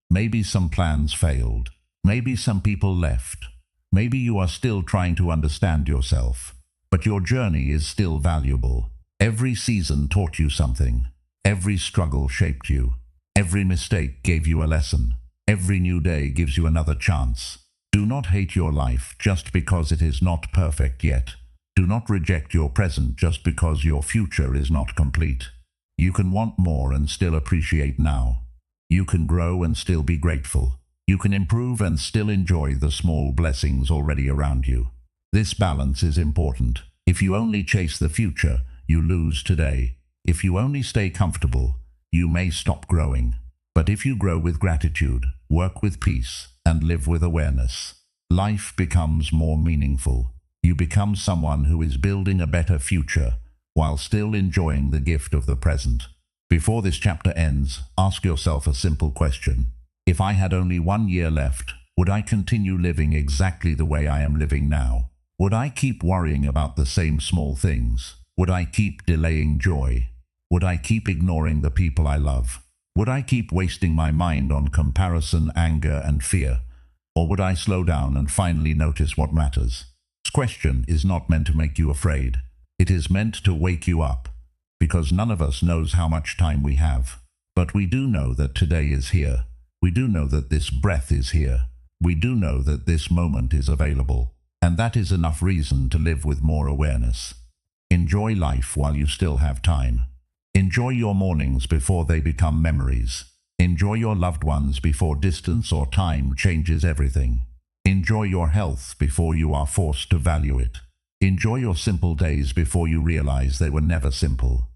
Maybe some plans failed. Maybe some people left. Maybe you are still trying to understand yourself. But your journey is still valuable. Every season taught you something. Every struggle shaped you. Every mistake gave you a lesson. Every new day gives you another chance. Do not hate your life just because it is not perfect yet. Do not reject your present just because your future is not complete. You can want more and still appreciate now. You can grow and still be grateful. You can improve and still enjoy the small blessings already around you. This balance is important. If you only chase the future, you lose today. If you only stay comfortable, you may stop growing. But if you grow with gratitude, work with peace, and live with awareness, life becomes more meaningful. You become someone who is building a better future while still enjoying the gift of the present. Before this chapter ends, ask yourself a simple question. If I had only 1 year left, would I continue living exactly the way I am living now? Would I keep worrying about the same small things? Would I keep delaying joy? Would I keep ignoring the people I love? Would I keep wasting my mind on comparison, anger, and fear? Or would I slow down and finally notice what matters? This question is not meant to make you afraid. It is meant to wake you up, because none of us knows how much time we have. But we do know that today is here. We do know that this breath is here. We do know that this moment is available. And that is enough reason to live with more awareness. Enjoy life while you still have time. Enjoy your mornings before they become memories. Enjoy your loved ones before distance or time changes everything. Enjoy your health before you are forced to value it. Enjoy your simple days before you realize they were never simple.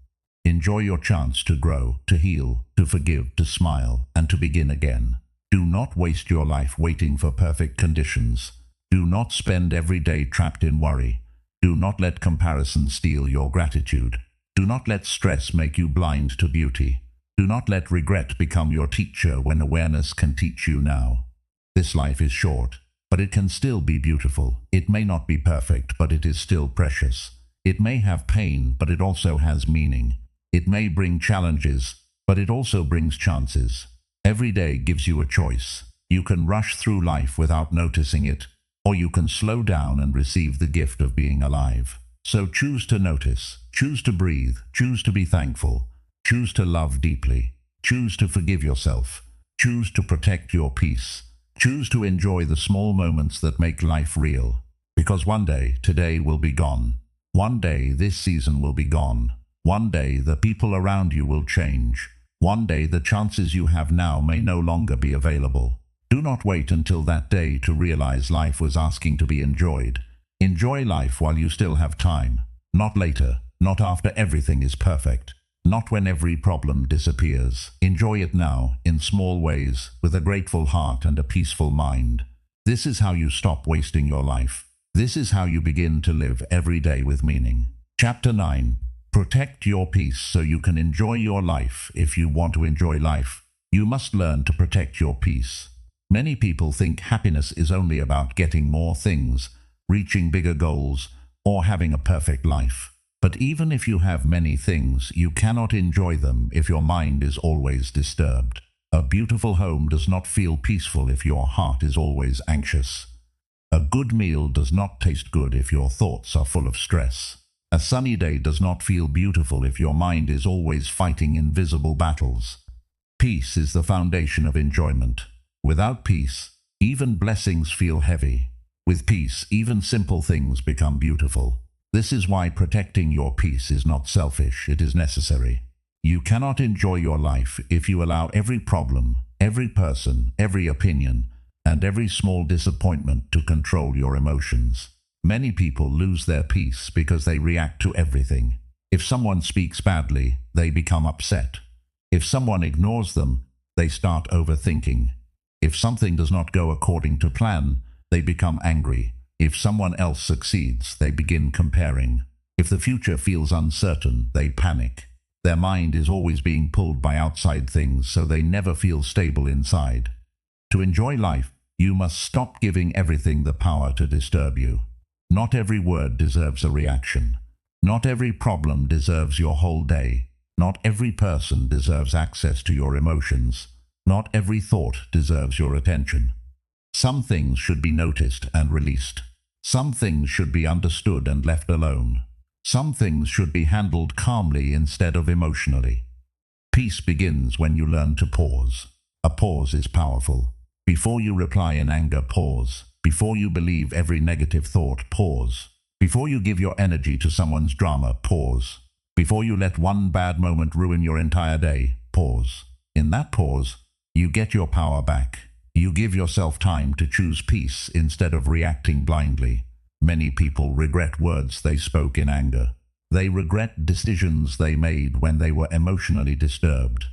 Enjoy your chance to grow, to heal, to forgive, to smile, and to begin again. Do not waste your life waiting for perfect conditions. Do not spend every day trapped in worry. Do not let comparison steal your gratitude. Do not let stress make you blind to beauty. Do not let regret become your teacher when awareness can teach you now. This life is short, but it can still be beautiful. It may not be perfect, but it is still precious. It may have pain, but it also has meaning. It may bring challenges, but it also brings chances. Every day gives you a choice. You can rush through life without noticing it, or you can slow down and receive the gift of being alive. So choose to notice, choose to breathe, choose to be thankful, choose to love deeply, choose to forgive yourself, choose to protect your peace, choose to enjoy the small moments that make life real. Because one day, today will be gone. One day, this season will be gone. One day, the people around you will change. One day, the chances you have now may no longer be available. Do not wait until that day to realize life was asking to be enjoyed. Enjoy life while you still have time. Not later, not after everything is perfect, not when every problem disappears. Enjoy it now, in small ways, with a grateful heart and a peaceful mind. This is how you stop wasting your life. This is how you begin to live every day with meaning. Chapter 9. Protect your peace so you can enjoy your life. If you want to enjoy life, you must learn to protect your peace. Many people think happiness is only about getting more things, reaching bigger goals, or having a perfect life. But even if you have many things, you cannot enjoy them if your mind is always disturbed. A beautiful home does not feel peaceful if your heart is always anxious. A good meal does not taste good if your thoughts are full of stress. A sunny day does not feel beautiful if your mind is always fighting invisible battles. Peace is the foundation of enjoyment. Without peace, even blessings feel heavy. With peace, even simple things become beautiful. This is why protecting your peace is not selfish, it is necessary. You cannot enjoy your life if you allow every problem, every person, every opinion, and every small disappointment to control your emotions. Many people lose their peace because they react to everything. If someone speaks badly, they become upset. If someone ignores them, they start overthinking. If something does not go according to plan, they become angry. If someone else succeeds, they begin comparing. If the future feels uncertain, they panic. Their mind is always being pulled by outside things, so they never feel stable inside. To enjoy life, you must stop giving everything the power to disturb you. Not every word deserves a reaction. Not every problem deserves your whole day. Not every person deserves access to your emotions. Not every thought deserves your attention. Some things should be noticed and released. Some things should be understood and left alone. Some things should be handled calmly instead of emotionally. Peace begins when you learn to pause. A pause is powerful. Before you reply in anger, pause. Before you believe every negative thought, pause. Before you give your energy to someone's drama, pause. Before you let one bad moment ruin your entire day, pause. In that pause, you get your power back. You give yourself time to choose peace instead of reacting blindly. Many people regret words they spoke in anger. They regret decisions they made when they were emotionally disturbed.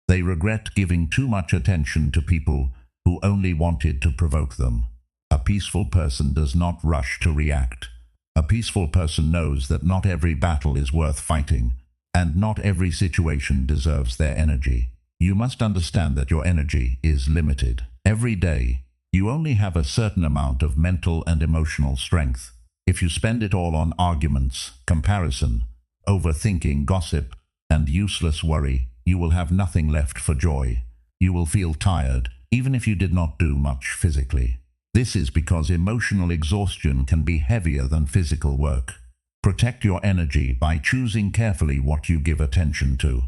They regret giving too much attention to people who only wanted to provoke them. A peaceful person does not rush to react. A peaceful person knows that not every battle is worth fighting, and not every situation deserves their energy. You must understand that your energy is limited. Every day, you only have a certain amount of mental and emotional strength. If you spend it all on arguments, comparison, overthinking, gossip, and useless worry, you will have nothing left for joy. You will feel tired, even if you did not do much physically. This is because emotional exhaustion can be heavier than physical work. Protect your energy by choosing carefully what you give attention to.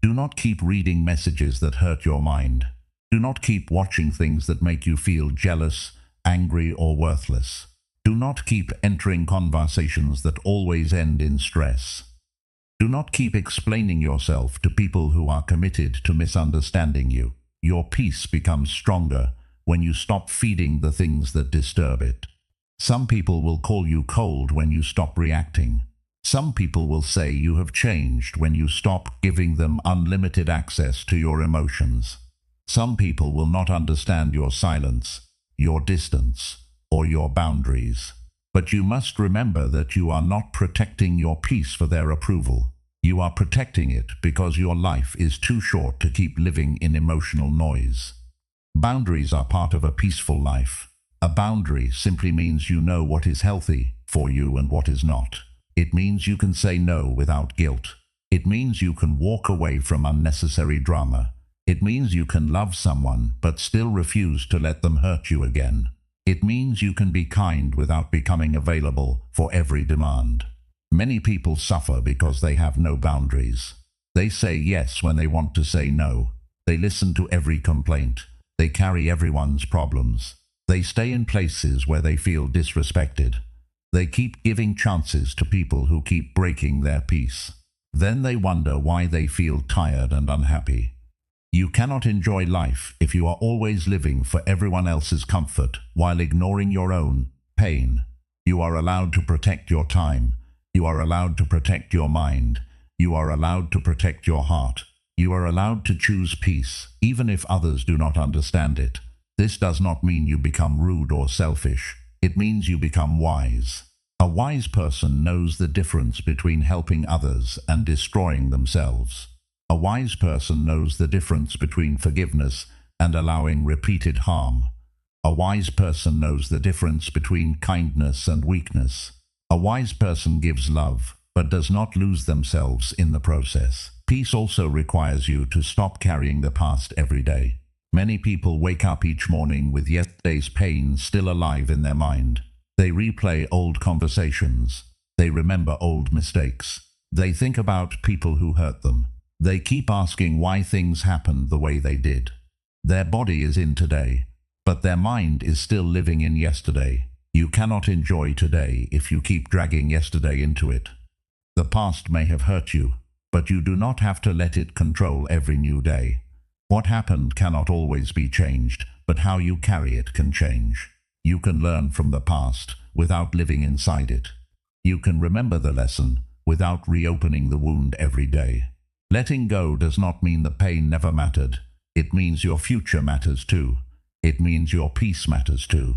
Do not keep reading messages that hurt your mind. Do not keep watching things that make you feel jealous, angry, or worthless. Do not keep entering conversations that always end in stress. Do not keep explaining yourself to people who are committed to misunderstanding you. Your peace becomes stronger when you stop feeding the things that disturb it. Some people will call you cold when you stop reacting. Some people will say you have changed when you stop giving them unlimited access to your emotions. Some people will not understand your silence, your distance, or your boundaries. But you must remember that you are not protecting your peace for their approval. You are protecting it because your life is too short to keep living in emotional noise. Boundaries are part of a peaceful life. A boundary simply means you know what is healthy for you and what is not. It means you can say no without guilt. It means you can walk away from unnecessary drama. It means you can love someone but still refuse to let them hurt you again. It means you can be kind without becoming available for every demand. Many people suffer because they have no boundaries. They say yes when they want to say no. They listen to every complaint. They carry everyone's problems. They stay in places where they feel disrespected. They keep giving chances to people who keep breaking their peace. Then they wonder why they feel tired and unhappy. You cannot enjoy life if you are always living for everyone else's comfort while ignoring your own pain. You are allowed to protect your time. You are allowed to protect your mind. You are allowed to protect your heart. You are allowed to choose peace, even if others do not understand it. This does not mean you become rude or selfish. It means you become wise. A wise person knows the difference between helping others and destroying themselves. A wise person knows the difference between forgiveness and allowing repeated harm. A wise person knows the difference between kindness and weakness. A wise person gives love, but does not lose themselves in the process. Peace also requires you to stop carrying the past every day. Many people wake up each morning with yesterday's pain still alive in their mind. They replay old conversations. They remember old mistakes. They think about people who hurt them. They keep asking why things happened the way they did. Their body is in today, but their mind is still living in yesterday. You cannot enjoy today if you keep dragging yesterday into it. The past may have hurt you, but you do not have to let it control every new day. What happened cannot always be changed, but how you carry it can change. You can learn from the past without living inside it. You can remember the lesson without reopening the wound every day. Letting go does not mean the pain never mattered. It means your future matters too. It means your peace matters too.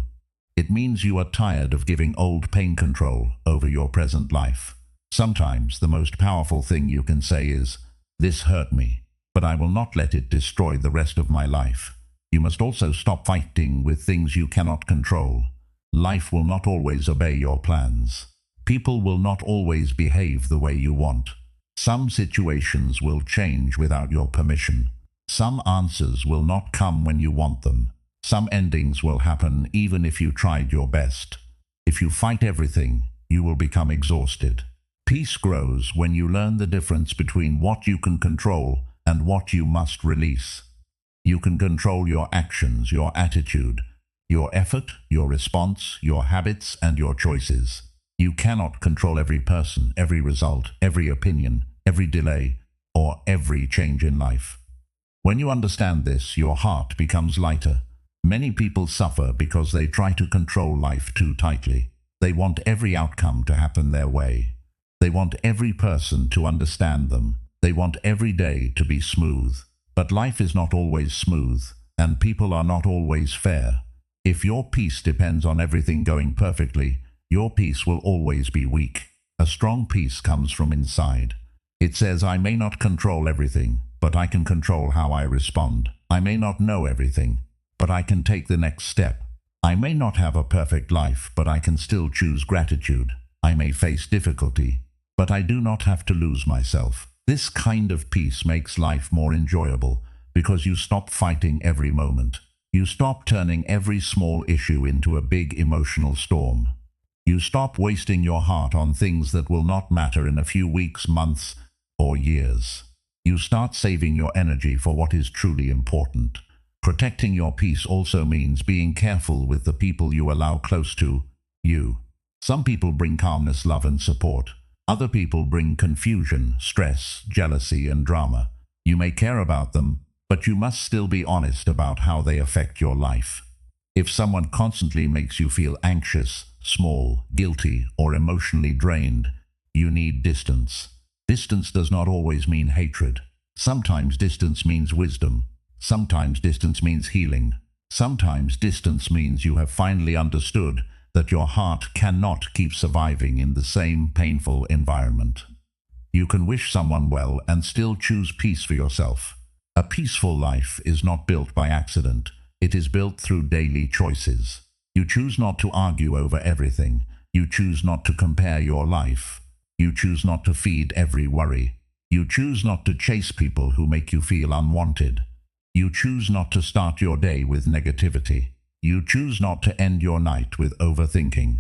It means you are tired of giving old pain control over your present life. Sometimes the most powerful thing you can say is, "This hurt me, but I will not let it destroy the rest of my life." You must also stop fighting with things you cannot control. Life will not always obey your plans. People will not always behave the way you want. Some situations will change without your permission. Some answers will not come when you want them. Some endings will happen even if you tried your best. If you fight everything, you will become exhausted. Peace grows when you learn the difference between what you can control and what you must release. You can control your actions, your attitude, your effort, your response, your habits, and your choices. You cannot control every person, every result, every opinion, every delay, or every change in life. When you understand this, your heart becomes lighter. Many people suffer because they try to control life too tightly. They want every outcome to happen their way. They want every person to understand them. They want every day to be smooth. But life is not always smooth, and people are not always fair. If your peace depends on everything going perfectly, your peace will always be weak. A strong peace comes from inside. It says, "I may not control everything, but I can control how I respond. I may not know everything, but I can take the next step. I may not have a perfect life, but I can still choose gratitude. I may face difficulty, but I do not have to lose myself." This kind of peace makes life more enjoyable because you stop fighting every moment. You stop turning every small issue into a big emotional storm. You stop wasting your heart on things that will not matter in a few weeks, months, or years. You start saving your energy for what is truly important. Protecting your peace also means being careful with the people you allow close to you. Some people bring calmness, love, and support. Other people bring confusion, stress, jealousy, and drama. You may care about them, but you must still be honest about how they affect your life. If someone constantly makes you feel anxious, small, guilty, or emotionally drained, you need distance. Distance does not always mean hatred. Sometimes distance means wisdom. Sometimes distance means healing. Sometimes distance means you have finally understood that your heart cannot keep surviving in the same painful environment. You can wish someone well and still choose peace for yourself. A peaceful life is not built by accident. It is built through daily choices. You choose not to argue over everything. You choose not to compare your life. You choose not to feed every worry. You choose not to chase people who make you feel unwanted. You choose not to start your day with negativity. You choose not to end your night with overthinking.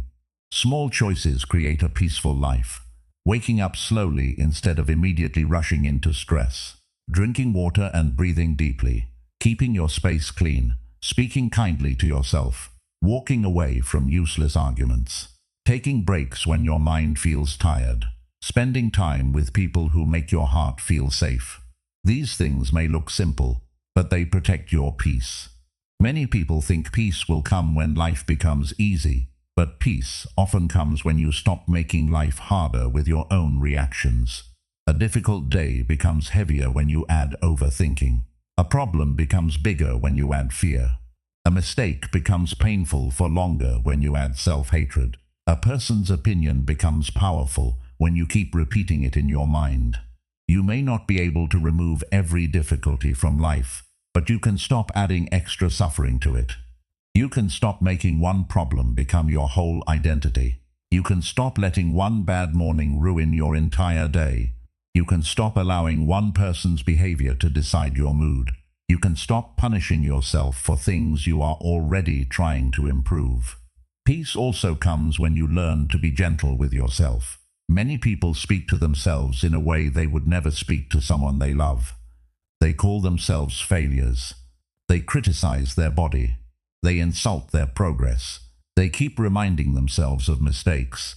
Small choices create a peaceful life. Waking up slowly instead of immediately rushing into stress. Drinking water and breathing deeply. Keeping your space clean. Speaking kindly to yourself. Walking away from useless arguments. Taking breaks when your mind feels tired. Spending time with people who make your heart feel safe. These things may look simple, but they protect your peace. Many people think peace will come when life becomes easy, but peace often comes when you stop making life harder with your own reactions. A difficult day becomes heavier when you add overthinking. A problem becomes bigger when you add fear. A mistake becomes painful for longer when you add self-hatred. A person's opinion becomes powerful when you keep repeating it in your mind. You may not be able to remove every difficulty from life, but you can stop adding extra suffering to it. You can stop making one problem become your whole identity. You can stop letting one bad morning ruin your entire day. You can stop allowing one person's behavior to decide your mood. You can stop punishing yourself for things you are already trying to improve. Peace also comes when you learn to be gentle with yourself. Many people speak to themselves in a way they would never speak to someone they love. They call themselves failures. They criticize their body. They insult their progress. They keep reminding themselves of mistakes.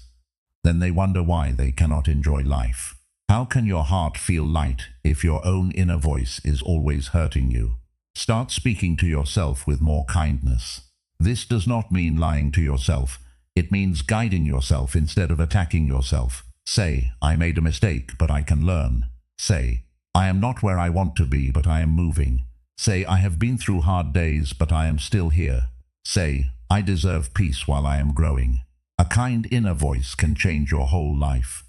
Then they wonder why they cannot enjoy life. How can your heart feel light if your own inner voice is always hurting you? Start speaking to yourself with more kindness. This does not mean lying to yourself. It means guiding yourself instead of attacking yourself. Say, I made a mistake, but I can learn. Say, I am not where I want to be, but I am moving. Say, I have been through hard days, but I am still here. Say, I deserve peace while I am growing. A kind inner voice can change your whole life.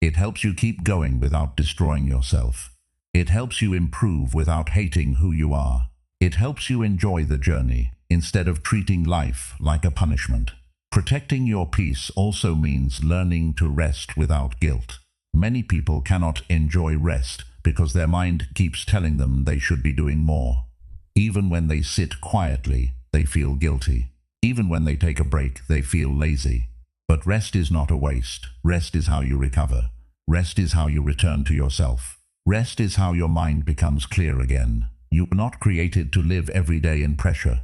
It helps you keep going without destroying yourself. It helps you improve without hating who you are. It helps you enjoy the journey instead of treating life like a punishment. Protecting your peace also means learning to rest without guilt. Many people cannot enjoy rest because their mind keeps telling them they should be doing more. Even when they sit quietly, they feel guilty. Even when they take a break, they feel lazy. But rest is not a waste. Rest is how you recover. Rest is how you return to yourself. Rest is how your mind becomes clear again. You are not created to live every day in pressure.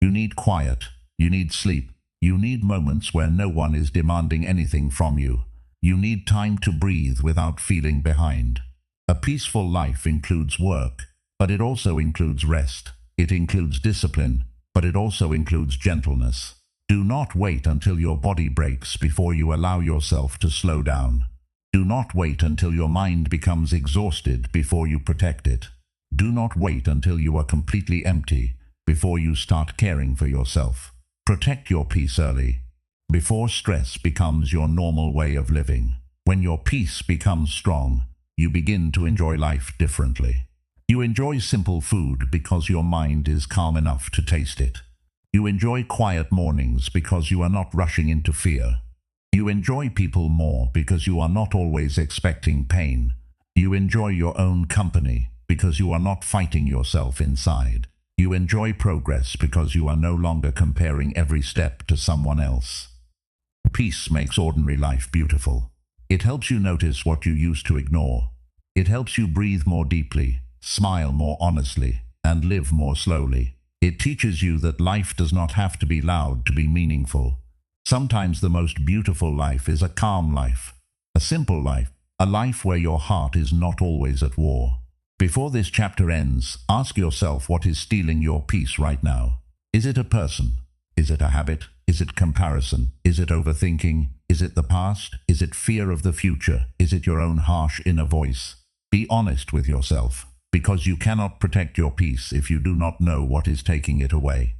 You need quiet. You need sleep. You need moments where no one is demanding anything from you. You need time to breathe without feeling behind. A peaceful life includes work, but it also includes rest. It includes discipline, but it also includes gentleness. Do not wait until your body breaks before you allow yourself to slow down. Do not wait until your mind becomes exhausted before you protect it. Do not wait until you are completely empty before you start caring for yourself. Protect your peace early, before stress becomes your normal way of living. When your peace becomes strong, you begin to enjoy life differently. You enjoy simple food because your mind is calm enough to taste it. You enjoy quiet mornings because you are not rushing into fear. You enjoy people more because you are not always expecting pain. You enjoy your own company because you are not fighting yourself inside. You enjoy progress because you are no longer comparing every step to someone else. Peace makes ordinary life beautiful. It helps you notice what you used to ignore. It helps you breathe more deeply, smile more honestly, and live more slowly. It teaches you that life does not have to be loud to be meaningful. Sometimes the most beautiful life is a calm life, a simple life, a life where your heart is not always at war. Before this chapter ends, ask yourself what is stealing your peace right now. Is it a person? Is it a habit? Is it comparison? Is it overthinking? Is it the past? Is it fear of the future? Is it your own harsh inner voice? Be honest with yourself, because you cannot protect your peace if you do not know what is taking it away.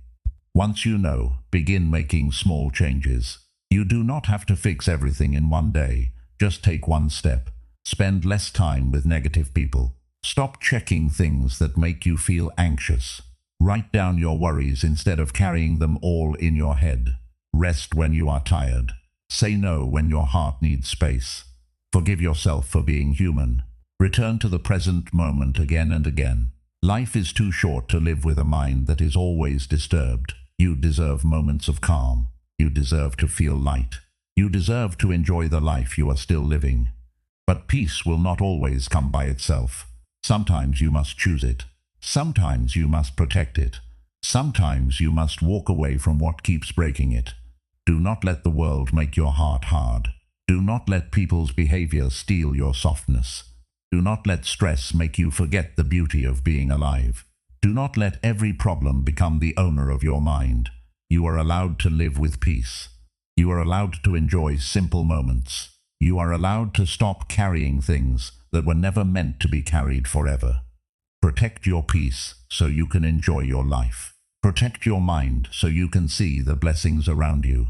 Once you know, begin making small changes. You do not have to fix everything in one day. Just take one step. Spend less time with negative people. Stop checking things that make you feel anxious. Write down your worries instead of carrying them all in your head. Rest when you are tired. Say no when your heart needs space. Forgive yourself for being human. Return to the present moment again and again. Life is too short to live with a mind that is always disturbed. You deserve moments of calm. You deserve to feel light. You deserve to enjoy the life you are still living. But peace will not always come by itself. Sometimes you must choose it. Sometimes you must protect it. Sometimes you must walk away from what keeps breaking it. Do not let the world make your heart hard. Do not let people's behavior steal your softness. Do not let stress make you forget the beauty of being alive. Do not let every problem become the owner of your mind. You are allowed to live with peace. You are allowed to enjoy simple moments. You are allowed to stop carrying things that were never meant to be carried forever. Protect your peace so you can enjoy your life. Protect your mind so you can see the blessings around you.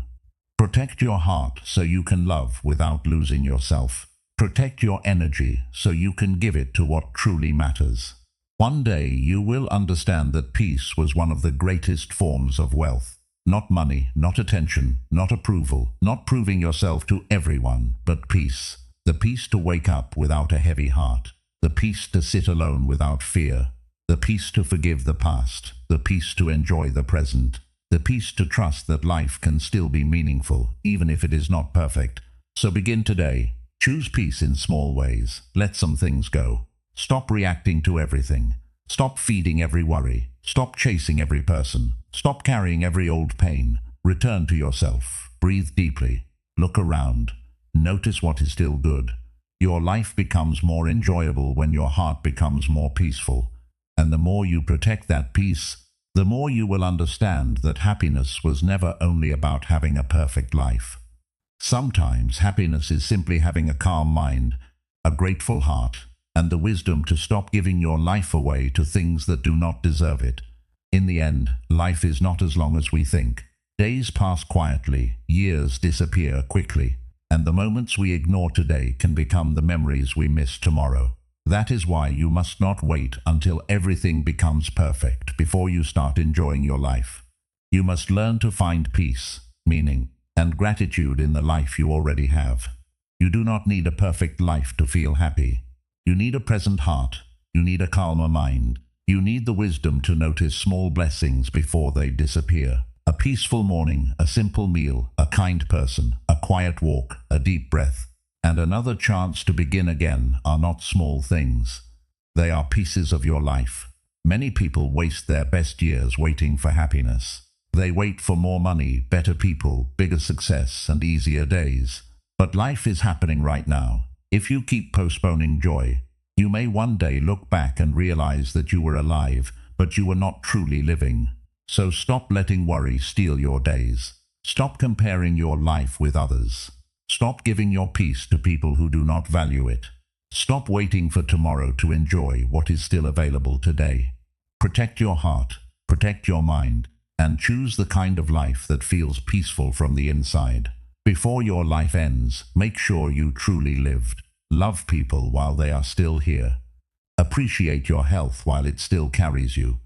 Protect your heart so you can love without losing yourself. Protect your energy so you can give it to what truly matters. One day you will understand that peace was one of the greatest forms of wealth. Not money, not attention, not approval, not proving yourself to everyone, but peace. The peace to wake up without a heavy heart. The peace to sit alone without fear. The peace to forgive the past. The peace to enjoy the present. The peace to trust that life can still be meaningful, even if it is not perfect. So begin today. Choose peace in small ways. Let some things go. Stop reacting to everything. Stop feeding every worry. Stop chasing every person. Stop carrying every old pain. Return to yourself. Breathe deeply. Look around. Notice what is still good. Your life becomes more enjoyable when your heart becomes more peaceful. And the more you protect that peace, the more you will understand that happiness was never only about having a perfect life. Sometimes happiness is simply having a calm mind, a grateful heart, and the wisdom to stop giving your life away to things that do not deserve it. In the end, life is not as long as we think. Days pass quietly, years disappear quickly, and the moments we ignore today can become the memories we miss tomorrow. That is why you must not wait until everything becomes perfect before you start enjoying your life. You must learn to find peace, meaning, and gratitude in the life you already have. You do not need a perfect life to feel happy. You need a present heart. You need a calmer mind. You need the wisdom to notice small blessings before they disappear. A peaceful morning, a simple meal, a kind person, a quiet walk, a deep breath, and another chance to begin again are not small things. They are pieces of your life. Many people waste their best years waiting for happiness. They wait for more money, better people, bigger success, and easier days. But life is happening right now. If you keep postponing joy, you may one day look back and realize that you were alive, but you were not truly living. So stop letting worry steal your days. Stop comparing your life with others. Stop giving your peace to people who do not value it. Stop waiting for tomorrow to enjoy what is still available today. Protect your heart, protect your mind, and choose the kind of life that feels peaceful from the inside. Before your life ends, make sure you truly lived. Love people while they are still here. Appreciate your health while it still carries you.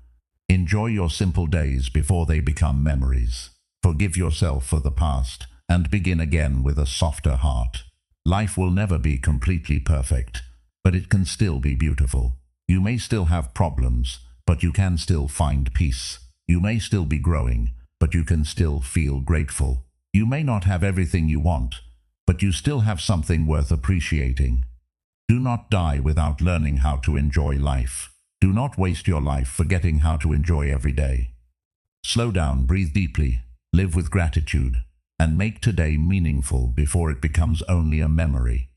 Enjoy your simple days before they become memories. Forgive yourself for the past and begin again with a softer heart. Life will never be completely perfect, but it can still be beautiful. You may still have problems, but you can still find peace. You may still be growing, but you can still feel grateful. You may not have everything you want, but you still have something worth appreciating. Do not die without learning how to enjoy life. Do not waste your life forgetting how to enjoy every day. Slow down, breathe deeply, live with gratitude, and make today meaningful before it becomes only a memory.